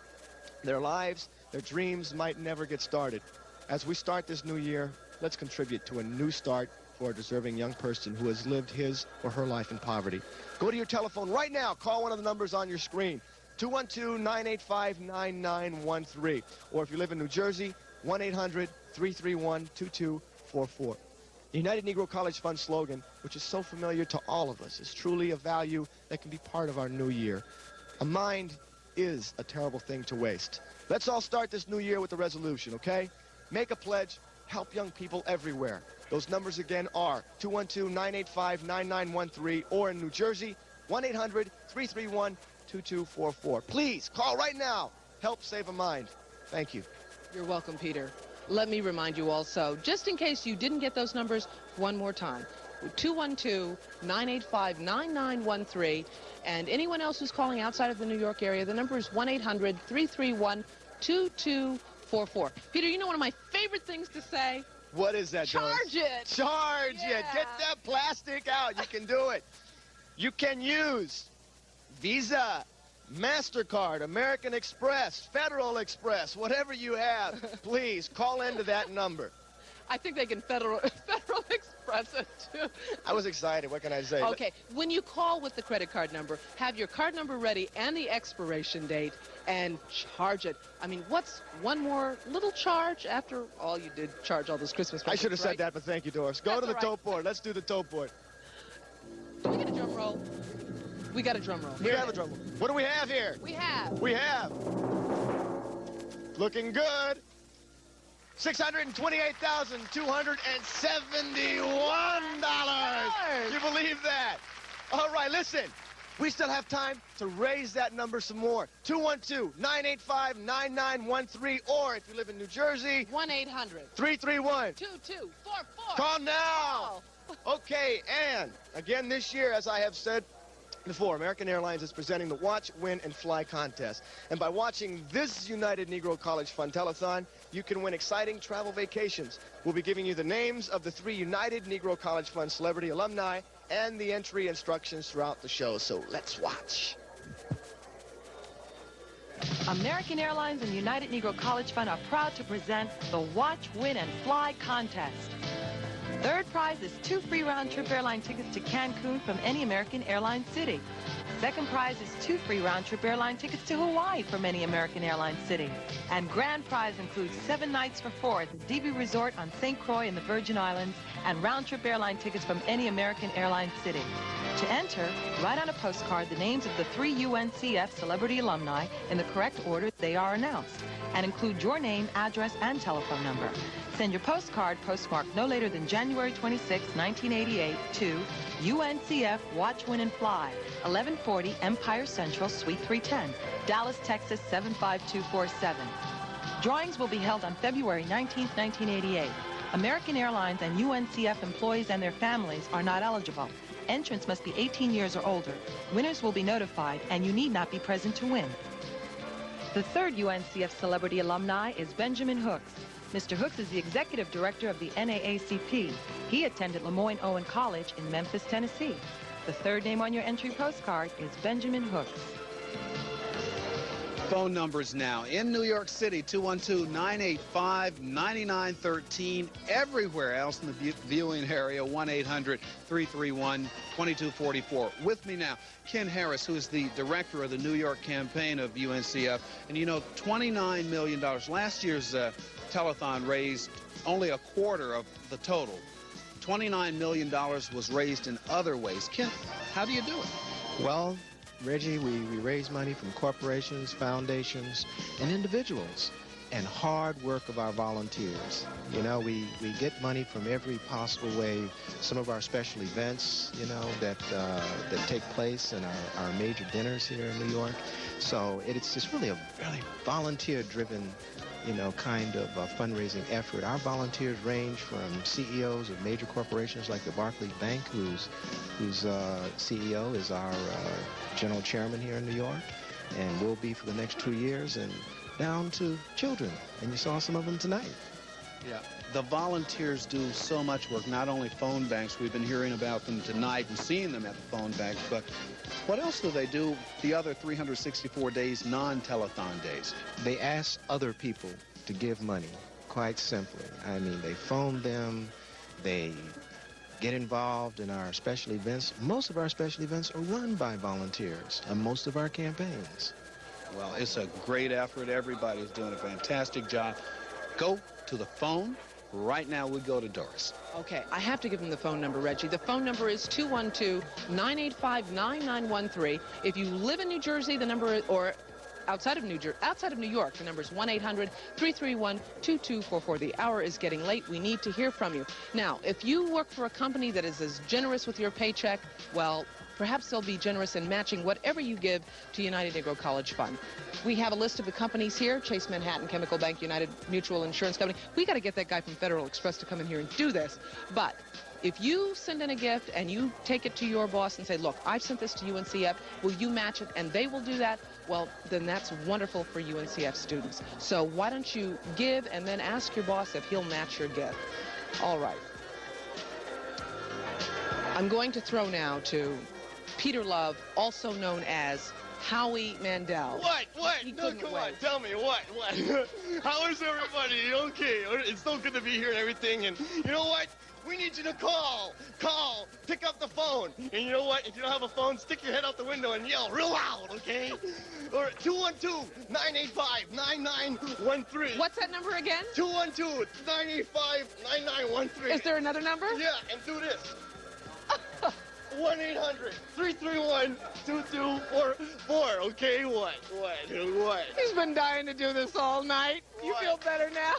their lives, their dreams might never get started. As we start this new year, let's contribute to a new start for a deserving young person who has lived his or her life in poverty. Go to your telephone right now. Call one of the numbers on your screen. 212-985-9913. Or if you live in New Jersey, 1-800-331-2244. The United Negro College Fund slogan, which is so familiar to all of us, is truly a value that can be part of our new year. A mind is a terrible thing to waste. Let's all start this new year with a resolution, okay? Make a pledge. Help young people everywhere. Those numbers again are 212-985-9913, or in New Jersey, 1-800-331-2244. Please, call right now. Help save a mind. Thank you. You're welcome, Peter. Let me remind you also, just in case you didn't get those numbers, one more time. 212-985-9913. And anyone else who's calling outside of the New York area, the number is 1-800-331-2244. Peter, you know one of my favorite things to say? What is that, Charge Doris? it! Charge it! Get that plastic out. You can do it. You can use Visa, MasterCard, American Express, Federal Express, whatever you have. Please, call into that number. I think they can Federal Express it, too. I was excited. What can I say? Okay, when you call with the credit card number, have your card number ready and the expiration date, and charge it. I mean, what's one more little charge after all you did charge all those Christmas presents, I should have said that, but thank you, Doris. Go to the tote board. Let's do the tote board. Do we get a drum roll? We got a drum roll. We have a drum roll. What do we have here? We have. Looking good. $628,271. You believe that? All right, listen. We still have time to raise that number some more. 212-985-9913. Or if you live in New Jersey, 1-800-331-2244. Call now. Okay, and again this year, as I have said before, American Airlines is presenting the Watch, Win, and Fly contest. And by watching this United Negro College Fund telethon, you can win exciting travel vacations. We'll be giving you the names of the 3 United Negro College Fund celebrity alumni and the entry instructions throughout the show. So let's watch. American Airlines and United Negro College Fund are proud to present the Watch, Win, and Fly contest. Third prize is 2 free round-trip airline tickets to Cancun from any American airline city. Second prize is 2 free round-trip airline tickets to Hawaii from any American airline city. And grand prize includes 7 nights for 4 at the DV Resort on St. Croix in the Virgin Islands and round-trip airline tickets from any American airline city. To enter, write on a postcard the names of the 3 UNCF celebrity alumni in the correct order they are announced, and include your name, address, and telephone number. Send your postcard postmarked no later than January 26, 1988 to UNCF Watch, Win, and Fly, 1140 Empire Central, Suite 310, Dallas, Texas 75247. Drawings will be held on February 19, 1988. American Airlines and UNCF employees and their families are not eligible. Entrants must be 18 years or older. Winners will be notified, and you need not be present to win. The third UNCF celebrity alumni is Benjamin Hooks. Mr. Hooks is the executive director of the NAACP. He attended Lemoyne Owen College in Memphis, Tennessee. The third name on your entry postcard is Benjamin Hooks. Phone numbers now. In New York City, 212-985-9913. Everywhere else in the viewing area, 1-800-331-2244. With me now, Ken Harris, who is the director of the New York campaign of UNCF. And you know, $29 million. Last year's telethon raised only a quarter of the total. $29 million was raised in other ways. Ken, how do you do it? Well, Reggie, we raise money from corporations, foundations, and individuals, and hard work of our volunteers. You know, we get money from every possible way. Some of our special events, you know, that take place in our major dinners here in New York. So it's just really a really volunteer-driven, you know, kind of a fundraising effort. Our volunteers range from CEOs of major corporations like the Barclays Bank, whose CEO is our general chairman here in New York, and will be for the next 2 years, and down to children. And you saw some of them tonight. Yeah, the volunteers do so much work, not only phone banks. We've been hearing about them tonight and seeing them at the phone banks, but what else do they do the other 364 days, non-telethon days? They ask other people to give money, quite simply. I mean, they phone them, they get involved in our special events. Most of our special events are run by volunteers, and most of our campaigns. Well, it's a great effort. Everybody's doing a fantastic job. Go to the phone. Right now, we go to Doris. Okay, I have to give him the phone number, Reggie. The phone number is 212-985-9913. If you live in New Jersey, the number, or outside of New York, the number is 1-800-331-2244. The hour is getting late. We need to hear from you. Now, if you work for a company that is as generous with your paycheck, well, perhaps they'll be generous in matching whatever you give to United Negro College Fund. We have a list of the companies here: Chase Manhattan, Chemical Bank, United Mutual Insurance Company. We got to get that guy from Federal Express to come in here and do this. But if you send in a gift and you take it to your boss and say, look, I've sent this to UNCF, will you match it? And they will do that. Well, then that's wonderful for UNCF students. So why don't you give and then ask your boss if he'll match your gift. All right. I'm going to throw now to Peter Love, also known as Howie Mandel. What? No, come on, tell me, what? How is everybody? Okay, it's so good to be here and everything, and you know what? We need you to call, pick up the phone, and you know what? If you don't have a phone, stick your head out the window and yell real loud, okay? Or 212-985-9913. What's that number again? 212-985-9913. Is there another number? Yeah, and do this. 1-800-331-2244. Okay, what? He's been dying to do this all night. You feel better now?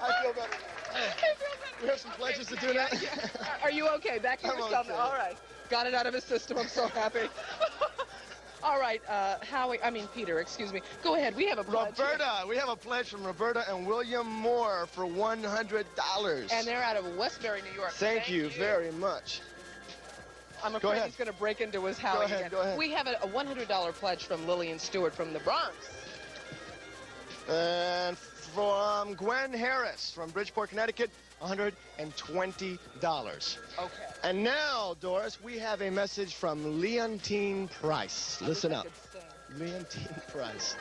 I feel better. We have some pledges to do now. Are you okay? Back to yourself. Okay. All right. Got it out of his system. I'm so happy. All right, Peter, excuse me. Go ahead. We have a pledge. Roberta, we have a pledge from Roberta and William Moore for $100. And they're out of Westbury, New York. Thank you very much. I'm afraid he's going to break into his house again. Go ahead. We have a $100 pledge from Lillian Stewart from the Bronx. And from Gwen Harris from Bridgeport, Connecticut, $120. Okay. And now, Doris, we have a message from Leontine Price. Listen up. Leontine Price.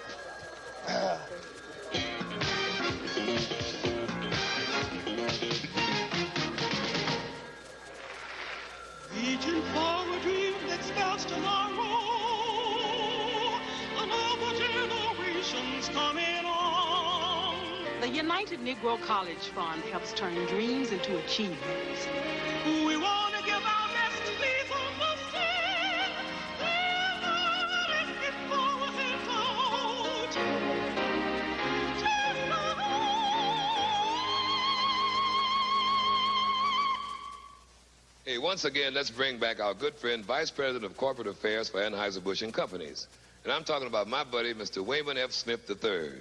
Reaching for a dream that spells tomorrow. Another generation's coming on. The United Negro College Fund helps turn dreams into achievements. We want to give our best, please understand. Let's get forward and forward. Hey, once again, let's bring back our good friend, Vice President of Corporate Affairs for Anheuser-Busch and Companies. And I'm talking about my buddy, Mr. Wayman F. Smith III.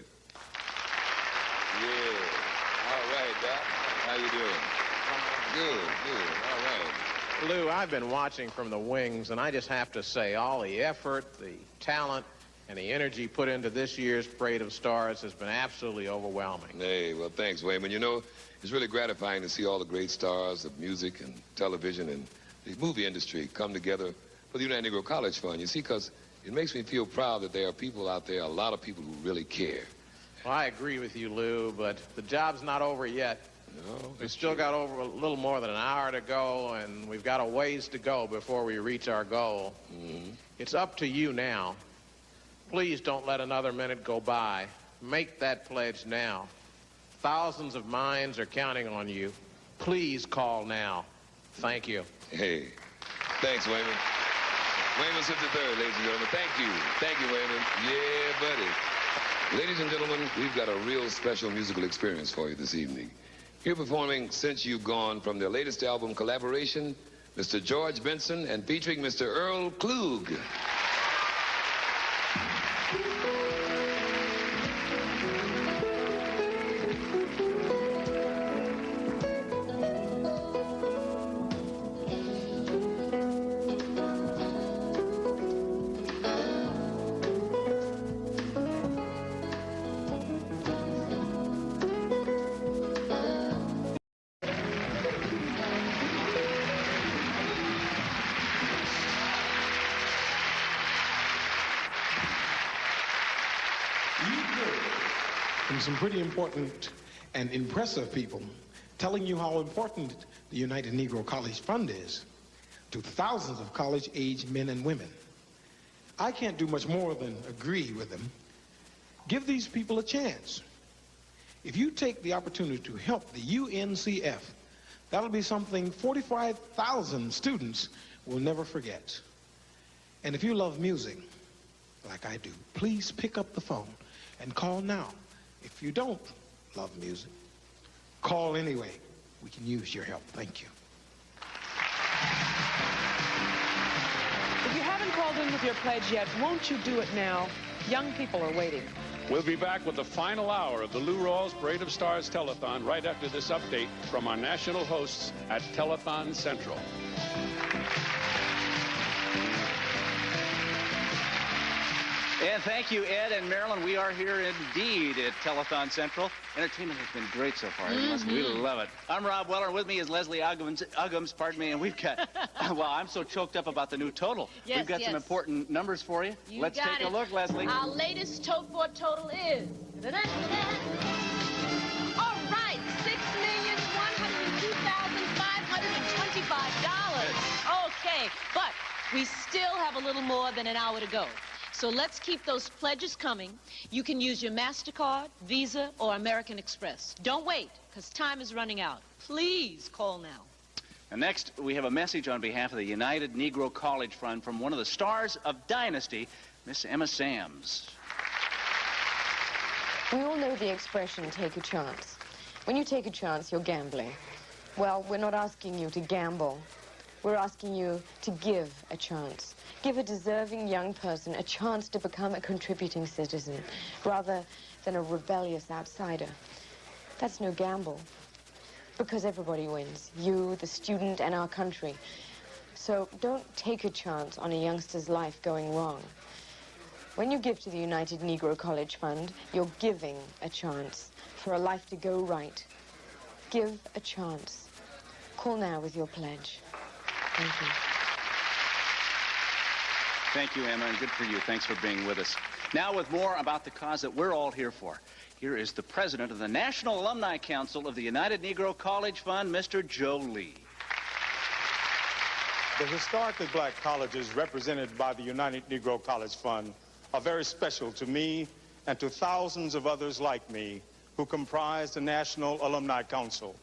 Yeah. All right, Doc. How you doing? Good, good. All right. Lou, I've been watching from the wings, and I just have to say, all the effort, the talent, and the energy put into this year's Parade of Stars has been absolutely overwhelming. Hey, well, thanks, Wayman. You know, it's really gratifying to see all the great stars of music and television and the movie industry come together for the United Negro College Fund. You see, because it makes me feel proud that there are people out there, a lot of people who really care. Well, I agree with you, Lou, but the job's not over yet. No, we've still got over a little more than an hour to go, and we've got a ways to go before we reach our goal. Mm-hmm. It's up to you now. Please don't let another minute go by. Make that pledge now. Thousands of minds are counting on you. Please call now. Thank you. Hey, thanks, Wayman. Wayman Smith III, ladies and gentlemen. Thank you. Thank you, Wayman. Yeah, buddy. Ladies and gentlemen, we've got a real special musical experience for you this evening. Here performing Since You've Gone from their latest album, Collaboration, Mr. George Benson, and featuring Mr. Earl Klug. From some pretty important and impressive people telling you how important the United Negro College Fund is to thousands of college-age men and women. I can't do much more than agree with them. Give these people a chance. If you take the opportunity to help the UNCF, that'll be something 45,000 students will never forget. And if you love music, like I do, please pick up the phone and call now. If you don't love music, call anyway. We can use your help. Thank you. If you haven't called in with your pledge yet, won't you do it now? Young people are waiting. We'll be back with the final hour of the Lou Rawls Parade of Stars Telethon right after this update from our national hosts at Telethon Central. And thank you, Ed and Marilyn. We are here indeed at Telethon Central. Entertainment has been great so far. We love it. I'm Rob Weller. With me is Leslie Uggams, pardon me, and we've got, well, I'm so choked up about the new total. Yes, we've got some important numbers for you. Let's take a look, Leslie. Our latest tote board total is... All right, $6,102,525. Okay, but we still have a little more than an hour to go. So let's keep those pledges coming. You can use your MasterCard, Visa, or American Express. Don't wait, because time is running out. Please call now. And next, we have a message on behalf of the United Negro College Fund from one of the stars of Dynasty, Miss Emma Samms. We all know the expression, take a chance. When you take a chance, you're gambling. Well, we're not asking you to gamble. We're asking you to give a chance. Give a deserving young person a chance to become a contributing citizen, rather than a rebellious outsider. That's no gamble, because everybody wins. You, the student, and our country. So don't take a chance on a youngster's life going wrong. When you give to the United Negro College Fund, you're giving a chance for a life to go right. Give a chance. Call now with your pledge. Thank you. Thank you, Emma, and good for you. Thanks for being with us. Now, with more about the cause that we're all here for, here is the president of the National Alumni Council of the United Negro College Fund, Mr. Joe Lee. The historically black colleges represented by the United Negro College Fund are very special to me and to thousands of others like me who comprise the National Alumni Council.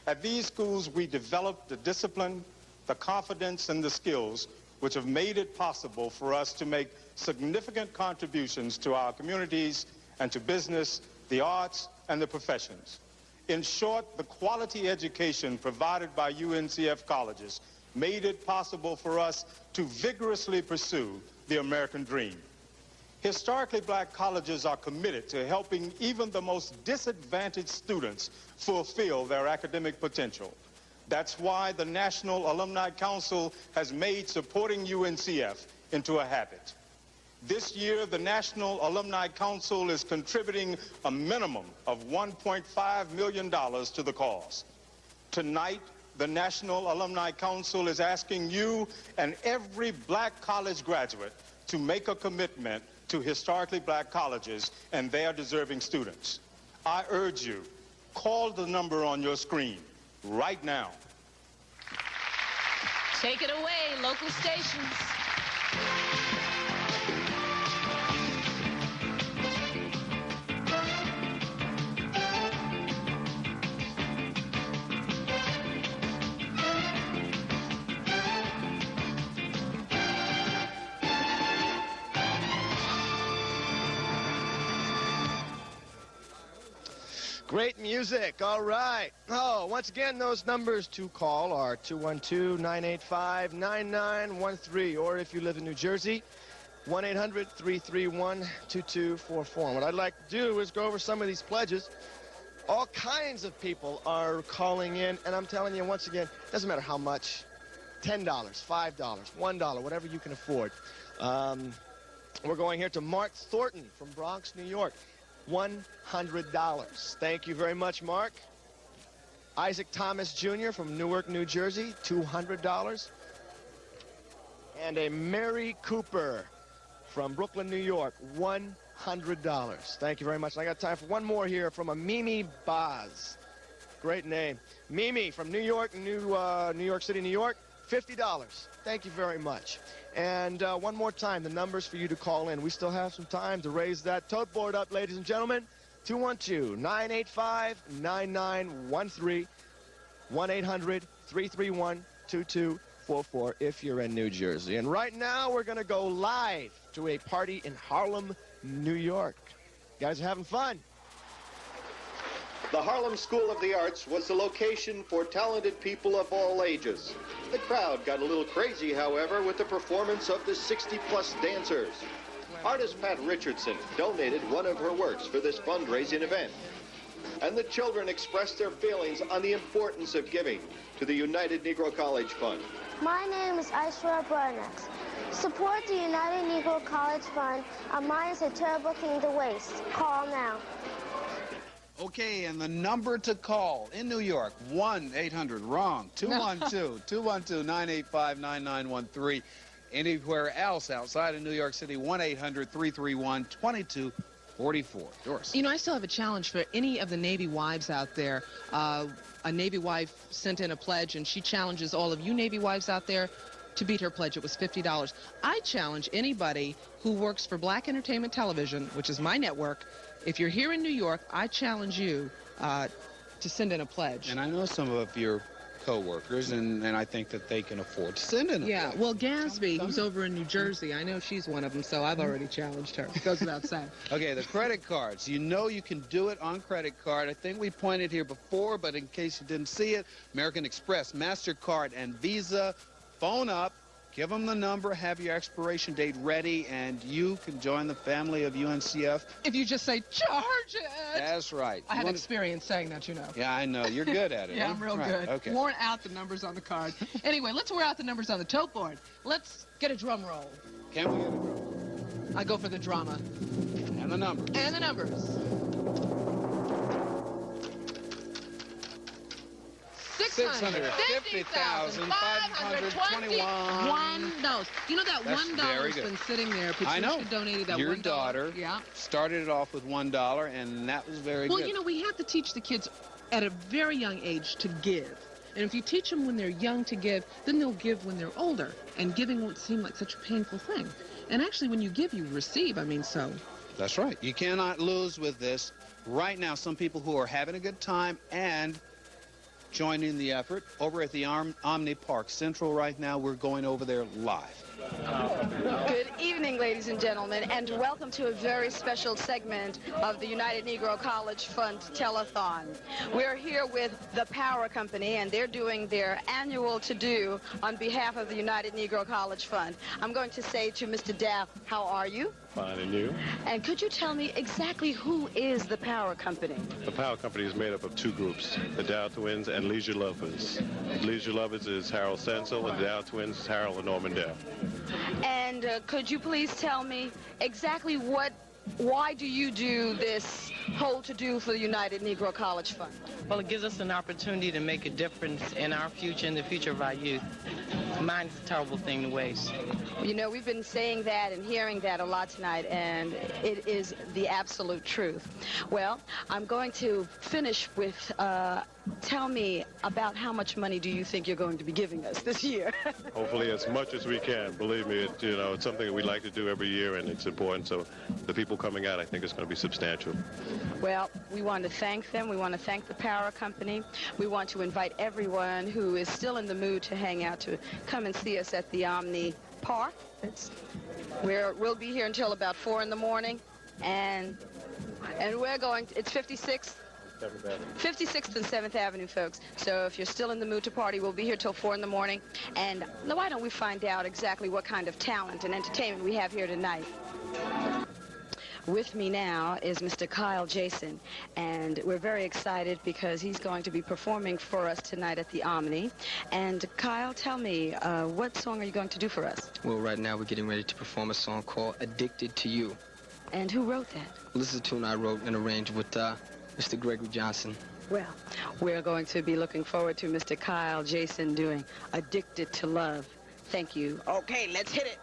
At these schools, we developed the discipline, the confidence, and the skills which have made it possible for us to make significant contributions to our communities and to business, the arts, and the professions. In short, the quality education provided by UNCF colleges made it possible for us to vigorously pursue the American dream. Historically black colleges are committed to helping even the most disadvantaged students fulfill their academic potential. That's why the National Alumni Council has made supporting UNCF into a habit. This year, the National Alumni Council is contributing a minimum of $1.5 million to the cause. Tonight, the National Alumni Council is asking you and every black college graduate to make a commitment to historically black colleges and their deserving students. I urge you, call the number on your screen right now. Take it away, local stations. Great music. All right. Oh, once again, those numbers to call are 212-985-9913, or if you live in New Jersey, 1-800-331-2244. What I'd like to do is go over some of these pledges. All kinds of people are calling in, and I'm telling you, once again, doesn't matter how much, $10, $5, $1, whatever you can afford. We're going here to Mark Thornton from Bronx, New York. $100. Thank you very much, Mark. Isaac Thomas Jr. from Newark, New Jersey, $200. And a Mary Cooper from Brooklyn, New York, $100. Thank you very much. And I got time for one more here from a Mimi Boz. Great name. Mimi from New York, New York City, New York, $50. Thank you very much. And one more time, the numbers for you to call in. We still have some time to raise that tote board up, ladies and gentlemen. 212-985-9913, 1-800-331-2244 if you're in New Jersey. And right now, we're going to go live to a party in Harlem, New York. You guys are having fun. The Harlem School of the Arts was the location for talented people of all ages. The crowd got a little crazy, however, with the performance of the 60-plus dancers. Artist Pat Richardson donated one of her works for this fundraising event. And the children expressed their feelings on the importance of giving to the United Negro College Fund. My name is Aishwarya Barnax. Support the United Negro College Fund. Our minds are terrible thing to waste. Call now. Okay, and the number to call in New York, 1-800, wrong, 212-212-985-9913. Anywhere else outside of New York City, 1-800-331-2244. Doris. You know, I still have a challenge for any of the Navy wives out there. A Navy wife sent in a pledge, and she challenges all of you Navy wives out there to beat her pledge. It was $50. I challenge anybody who works for Black Entertainment Television, which is my network. If you're here in New York, I challenge you to send in a pledge. And I know some of your co-workers, and I think that they can afford to send in a pledge. Well, Gadsby, who's over in New Jersey, I know she's one of them, so I've already challenged her. It goes without saying. Okay, the credit cards. You know you can do it on credit card. I think we pointed here before, but in case you didn't see it, American Express, MasterCard, and Visa. Phone up. Give them the number, have your expiration date ready, and you can join the family of UNCF. If you just say, charge it. That's right. I have experience saying that, you know. Yeah, I know. You're good at it. Yeah, huh? I'm real Right. good. Okay. Worn out the numbers on the card. Anyway, let's wear out the numbers on the tote board. Let's get a drum roll. Can we get a drum roll? I go for the drama. And the numbers. And the numbers. $60. $650,521. You know that That's $1 very has good. been sitting there. I know. Patricia donated that Your $1. daughter started it off with $1, and that was very Well, good. you know, we have to teach the kids at a very young age to give. And if you teach them when they're young to give, then they'll give when they're older. And giving won't seem like such a painful thing. And actually, when you give, you receive. I mean, so. That's right. You cannot lose with this. Right now, some people who are having a good time and joining the effort over at the Omni Park Central right now, we're going over there live. Good evening, ladies and gentlemen, and welcome to a very special segment of the United Negro College Fund Telethon. We're here with the Power Company, and they're doing their annual to-do on behalf of the United Negro College Fund. I'm going to say to Mr. Dow, how are you? Fine, and you? And could you tell me exactly who is the Power Company? The Power Company is made up of two groups, the Dow Twins and Leisure Lovers. Leisure Lovers is Harold Sensel, and the Dow Twins is Harold and Norman Dow. And could you please tell me exactly why do you do this whole to-do for the United Negro College Fund? Well, it gives us an opportunity to make a difference in our future and the future of our youth. Mine is a terrible thing to waste. You know, we've been saying that and hearing that a lot tonight, and it is the absolute truth. Well, I'm going to finish with, tell me about how much money do you think you're going to be giving us this year? Hopefully as much as we can. Believe me, it's something that we like to do every year, and it's important. So the people coming out, I think it's going to be substantial. Well, we want to thank them. We want to thank the Power Company. We want to invite everyone who is still in the mood to hang out to come and see us at the Omni Park. We'll be here until about 4 in the morning, and we're going, it's 56th and 7th Avenue, folks. So if you're still in the mood to party, we'll be here till 4 in the morning. And why don't we find out exactly what kind of talent and entertainment we have here tonight? With me now is Mr. Kyle Jason, and we're very excited because he's going to be performing for us tonight at the Omni. And Kyle, tell me, what song are you going to do for us? Well, right now we're getting ready to perform a song called Addicted to You. And who wrote that? Well, this is a tune I wrote and arranged with Mr. Gregory Johnson. Well, we're going to be looking forward to Mr. Kyle Jason doing Addicted to Love. Thank you. Okay, let's hit it.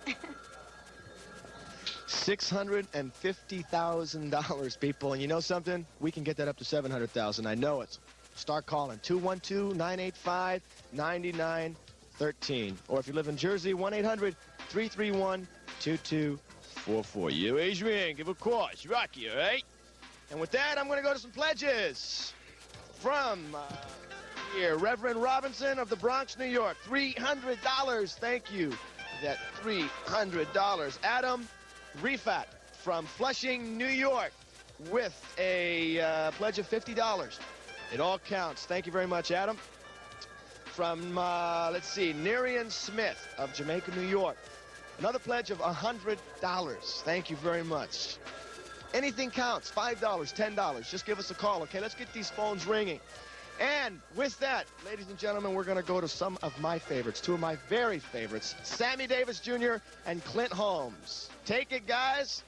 $650,000, people. And you know something? We can get that up to $700,000. I know it. Start calling 212-985-9913. Or if you live in Jersey, 1-800-331-2244. You, Adrian, give a call. It's Rocky, all right? And with that, I'm going to go to some pledges. From here, Reverend Robinson of the Bronx, New York, $300. Thank you for that $300. Adam Refat from Flushing, New York, with a pledge of $50. It all counts. Thank you very much, Adam. From, let's see, Nerian Smith of Jamaica, New York, another pledge of $100. Thank you very much. Anything counts, $5, $10. Just give us a call, okay? Let's get these phones ringing. And with that, ladies and gentlemen, we're going to go to some of my favorites, two of my very favorites, Sammy Davis Jr. and Clint Holmes. Take it, guys.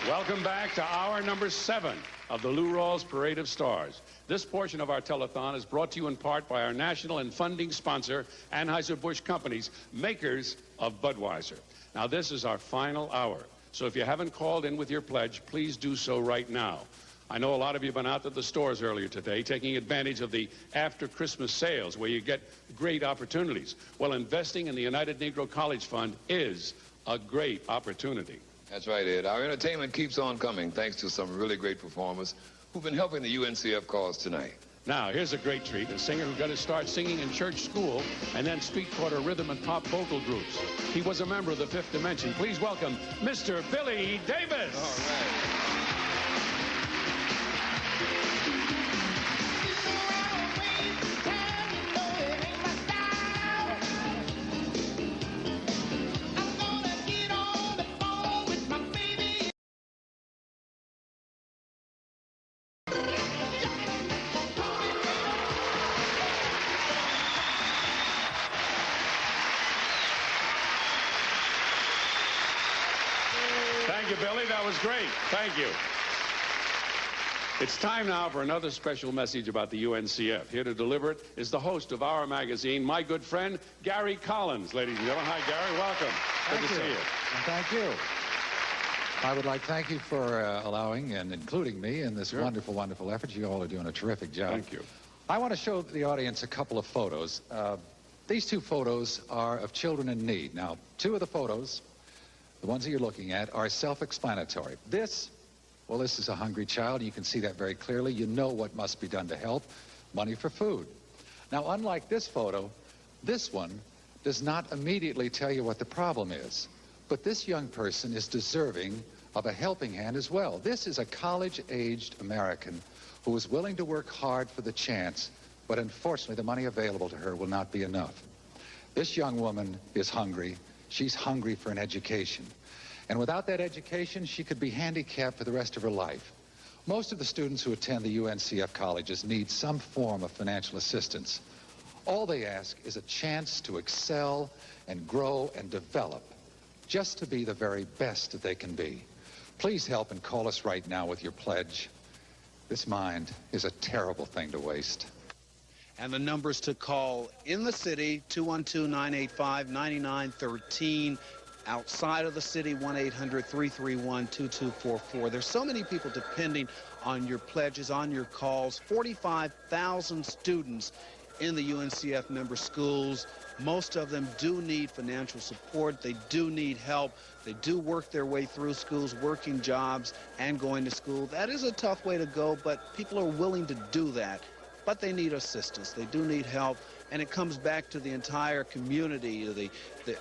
Welcome back to hour number 7 of the Lou Rawls Parade of Stars. This portion of our telethon is brought to you in part by our national and funding sponsor, Anheuser-Busch Companies, makers of Budweiser. Now, this is our final hour, so if you haven't called in with your pledge, please do so right now. I know a lot of you have been out to the stores earlier today taking advantage of the after-Christmas sales where you get great opportunities. Well, investing in the United Negro College Fund is a great opportunity. That's right, Ed. Our entertainment keeps on coming thanks to some really great performers who've been helping the UNCF cause tonight. Now, here's a great treat. A singer who got to start singing in church school and then street corner rhythm and pop vocal groups. He was a member of the Fifth Dimension. Please welcome Mr. Billy Davis. All right. Thank you, Billy. That was great. Thank you. It's time now for another special message about the UNCF. Here to deliver it is the host of our magazine, my good friend, Gary Collins. Ladies and gentlemen, hi, Gary. Welcome. Good to see you. And thank you. I would like to thank you for allowing and including me in this wonderful, wonderful effort. You all are doing a terrific job. Thank you. I want to show the audience a couple of photos. These two photos are of children in need. Now, two of the photos, the ones that you're looking at, are self-explanatory. This is a hungry child. You can see that very clearly. You know what must be done to help. Money for food. Now, unlike this photo, this one does not immediately tell you what the problem is. But this young person is deserving of a helping hand as well. This is a college-aged American who is willing to work hard for the chance, but unfortunately the money available to her will not be enough. This young woman is hungry. She's hungry for an education. And without that education, she could be handicapped for the rest of her life. Most of the students who attend the UNCF colleges need some form of financial assistance. All they ask is a chance to excel and grow and develop, just to be the very best that they can be. Please help and call us right now with your pledge. This mind is a terrible thing to waste. And the numbers to call in the city, 212-985-9913. Outside of the city, 1-800-331-2244. There's so many people depending on your pledges, on your calls. 45,000 students in the UNCF member schools. Most of them do need financial support. They do need help. They do work their way through schools, working jobs, and going to school. That is a tough way to go, but people are willing to do that. But they need assistance. They do need help. And it comes back to the entire community,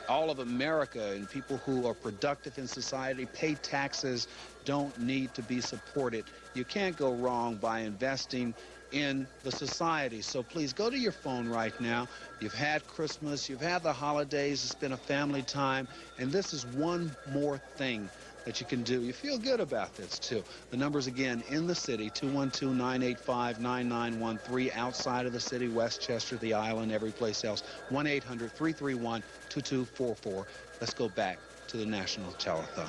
all of America, and people who are productive in society, pay taxes, don't need to be supported. You can't go wrong by investing in the society. So please go to your phone right now. You've had Christmas, you've had the holidays, it's been a family time, and this is one more thing that you can do. You feel good about this, too. The numbers, again, in the city, 212-985-9913. Outside of the city, Westchester, the island, every place else, 1-800-331-2244. Let's go back to the National Telethon.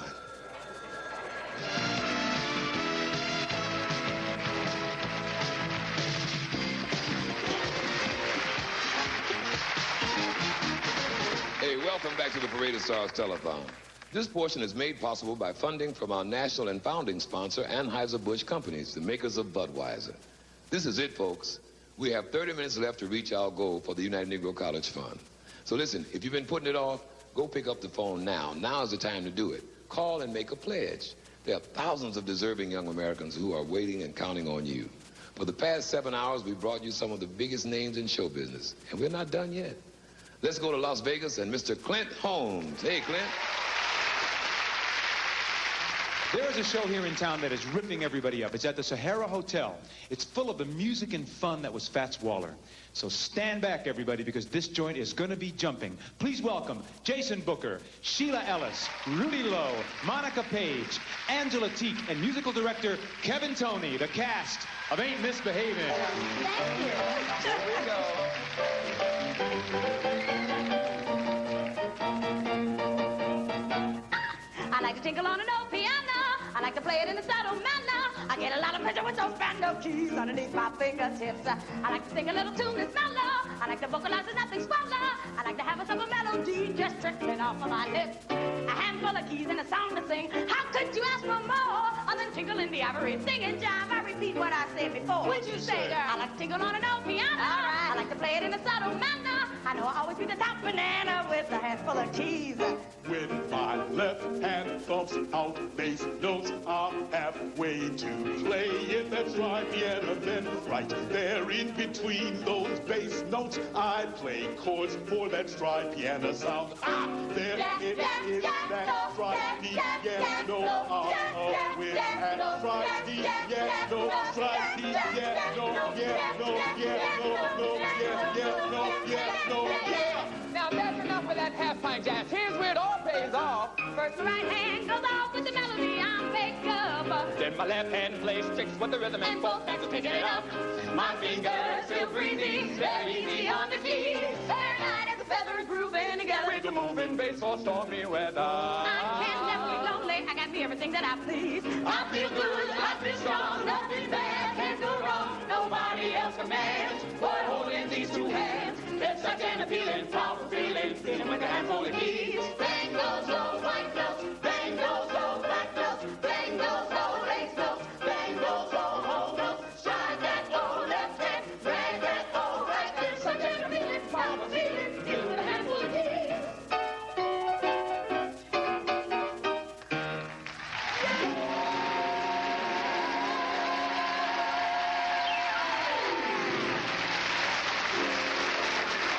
Hey, welcome back to the Parade of Stars Telethon. This portion is made possible by funding from our national and founding sponsor, Anheuser-Busch Companies, the makers of Budweiser. This is it, folks. We have 30 minutes left to reach our goal for the United Negro College Fund. So listen, if you've been putting it off, go pick up the phone now. Now is the time to do it. Call and make a pledge. There are thousands of deserving young Americans who are waiting and counting on you. For the past 7 hours, we brought you some of the biggest names in show business, and we're not done yet. Let's go to Las Vegas and Mr. Clint Holmes. Hey, Clint. There is a show here in town that is ripping everybody up. It's at the Sahara Hotel. It's full of the music and fun that was Fats Waller. So stand back, everybody, because this joint is going to be jumping. Please welcome Jason Booker, Sheila Ellis, Rudy Lowe, Monica Page, Angela Teak, and musical director Kevin Toney, the cast of Ain't Misbehaving. Thank you. Here we go. I like to tinkle on an old piano. I like to play it in a subtle manner. I get a lot of pleasure with those bando keys underneath my fingertips. I like to sing a little tune that's mellow. I like to vocalize and nothing swallow. I like to have a simple melody just trickling off of my lips. A handful of keys and a song to sing. How could you ask for more other than tinkle in the ivory? Sing and jive, I repeat what I said before. What'd you say, girl? I like to tinkle on an old piano. All right. I like to play it in a subtle manner. I know I always be the top banana with a handful of keys. When my left hand thumps out bass notes, I'm halfway to playing that stride piano. Then right there in between those bass notes, I play chords for that stride piano sound. Ah, there it is, that stride piano. With that stride piano, stride piano, Now that's enough with that half-pint jazz. Here's where it all pays off. First the right hand goes off with the melody I make up. Then my left hand plays tricks with the rhythm and both hands are picking it up. My fingers feel breezy, very easy on the keys. Very light as a feather grooving together. With the moving bass for stormy weather. I can never be lonely. I got me a everything that I please. I feel good, I feel strong, nothing bad can go wrong. Nobody else commands what holding these two hands. It's such an appealing, powerful feeling, feeling with a handful of keys. Bang goes those white belts, bang goes those black belts, bang goes those lace belts, bang goes those whole belts. Shine that old left hand, drag that old right hand. Such an appealing, powerful feeling, feeling with a handful of keys.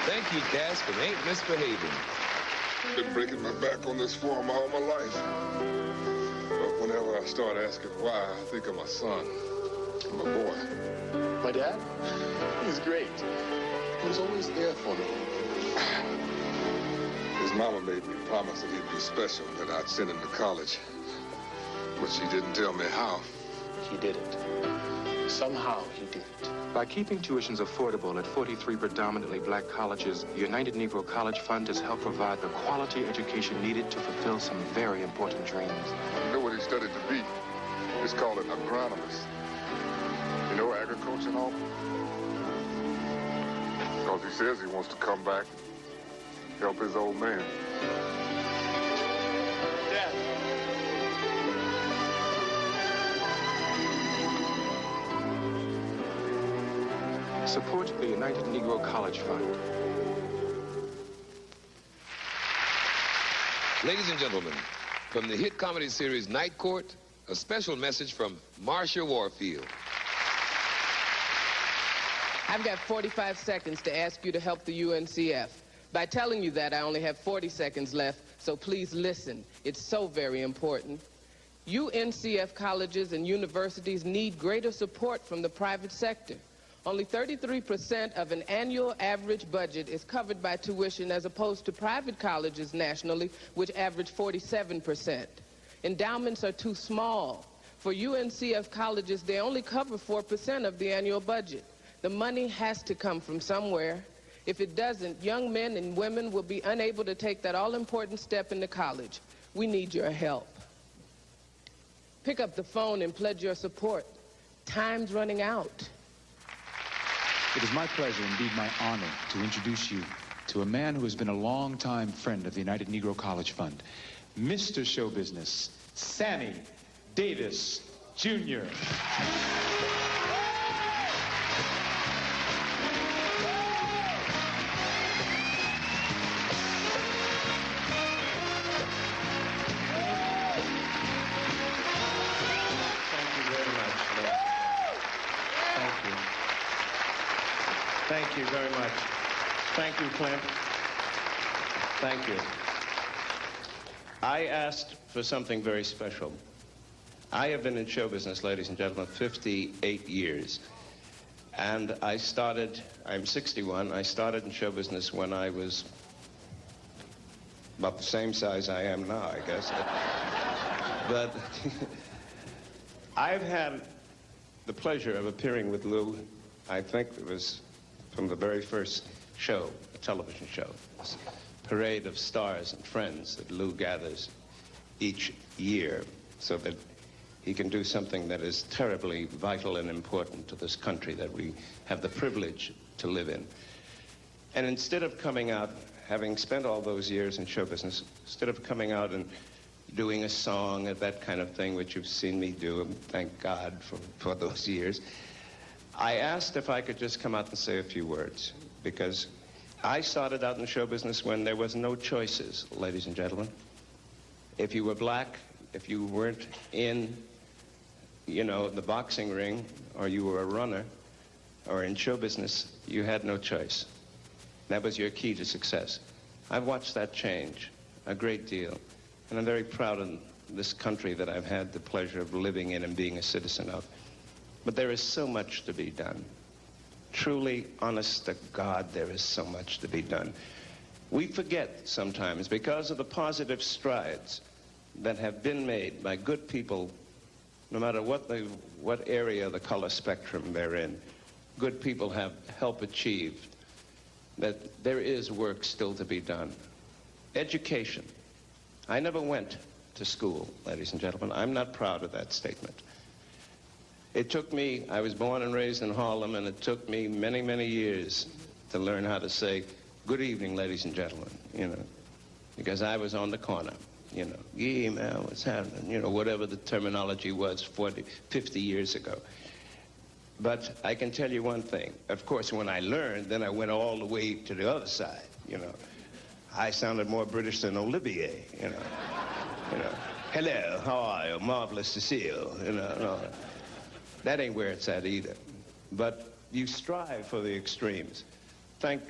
Thank you, Cass, for Ain't Misbehaving. I've been breaking my back on this farm all my life. But whenever I start asking why, I think of my son, my boy. My dad? He's great. He was always there for me. His mama made me promise that he'd be special, that I'd send him to college. But she didn't tell me how. He did it. Somehow he did it. By keeping tuitions affordable at 43 predominantly black colleges, the United Negro College Fund has helped provide the quality education needed to fulfill some very important dreams. You know what he studied to be? It's called an agronomist. You know agriculture and all? Because he says he wants to come back, help his old man. Dad. Support the United Negro College Fund. Ladies and gentlemen, from the hit comedy series Night Court, a special message from Marcia Warfield. I've got 45 seconds to ask you to help the UNCF. By telling you that, I only have 40 seconds left, so please listen. It's so very important. UNCF colleges and universities need greater support from the private sector. Only 33% of an annual average budget is covered by tuition as opposed to private colleges nationally, which average 47%. Endowments are too small. For UNCF colleges, they only cover 4% of the annual budget. The money has to come from somewhere. If it doesn't, young men and women will be unable to take that all-important step into college. We need your help. Pick up the phone and pledge your support. Time's running out. It is my pleasure, indeed my honor, to introduce you to a man who has been a long-time friend of the United Negro College Fund, Mr. Show Business, Sammy Davis, Jr. Thank you very much. Thank you, Clint. Thank you. I asked for something very special. I have been in show business, ladies and gentlemen, 58 years. And I'm 61. I started in show business when I was about the same size I am now, I guess. But I've had the pleasure of appearing with Lou, I think it was from the very first show, a television show, this parade of stars and friends that Lou gathers each year so that he can do something that is terribly vital and important to this country that we have the privilege to live in. And instead of coming out, having spent all those years in show business, instead of coming out and doing a song or that kind of thing, which you've seen me do, and thank God for those years, I asked if I could just come out and say a few words, because I started out in show business when there was no choices, ladies and gentlemen. If you were black, if you weren't in, you know, the boxing ring, or you were a runner, or in show business, you had no choice. That was your key to success. I've watched that change a great deal, and I'm very proud of this country that I've had the pleasure of living in and being a citizen of. But there is so much to be done. Truly, honest to God, there is so much to be done. We forget sometimes, because of the positive strides that have been made by good people, no matter what area of the color spectrum they're in, good people have helped achieve, that there is work still to be done. Education. I never went to school, ladies and gentlemen. I'm not proud of that statement. It took me, I was born and raised in Harlem, and it took me many, many years to learn how to say, good evening, ladies and gentlemen, you know, because I was on the corner, you know, yeah, man, what's happening, you know, whatever the terminology was 40, 50 years ago. But I can tell you one thing. Of course, when I learned, then I went all the way to the other side, you know. I sounded more British than Olivier, you know. You know, hello, how are you? Marvelous to see you, you know. No, that ain't where it's at either. But you strive for the extremes. Thank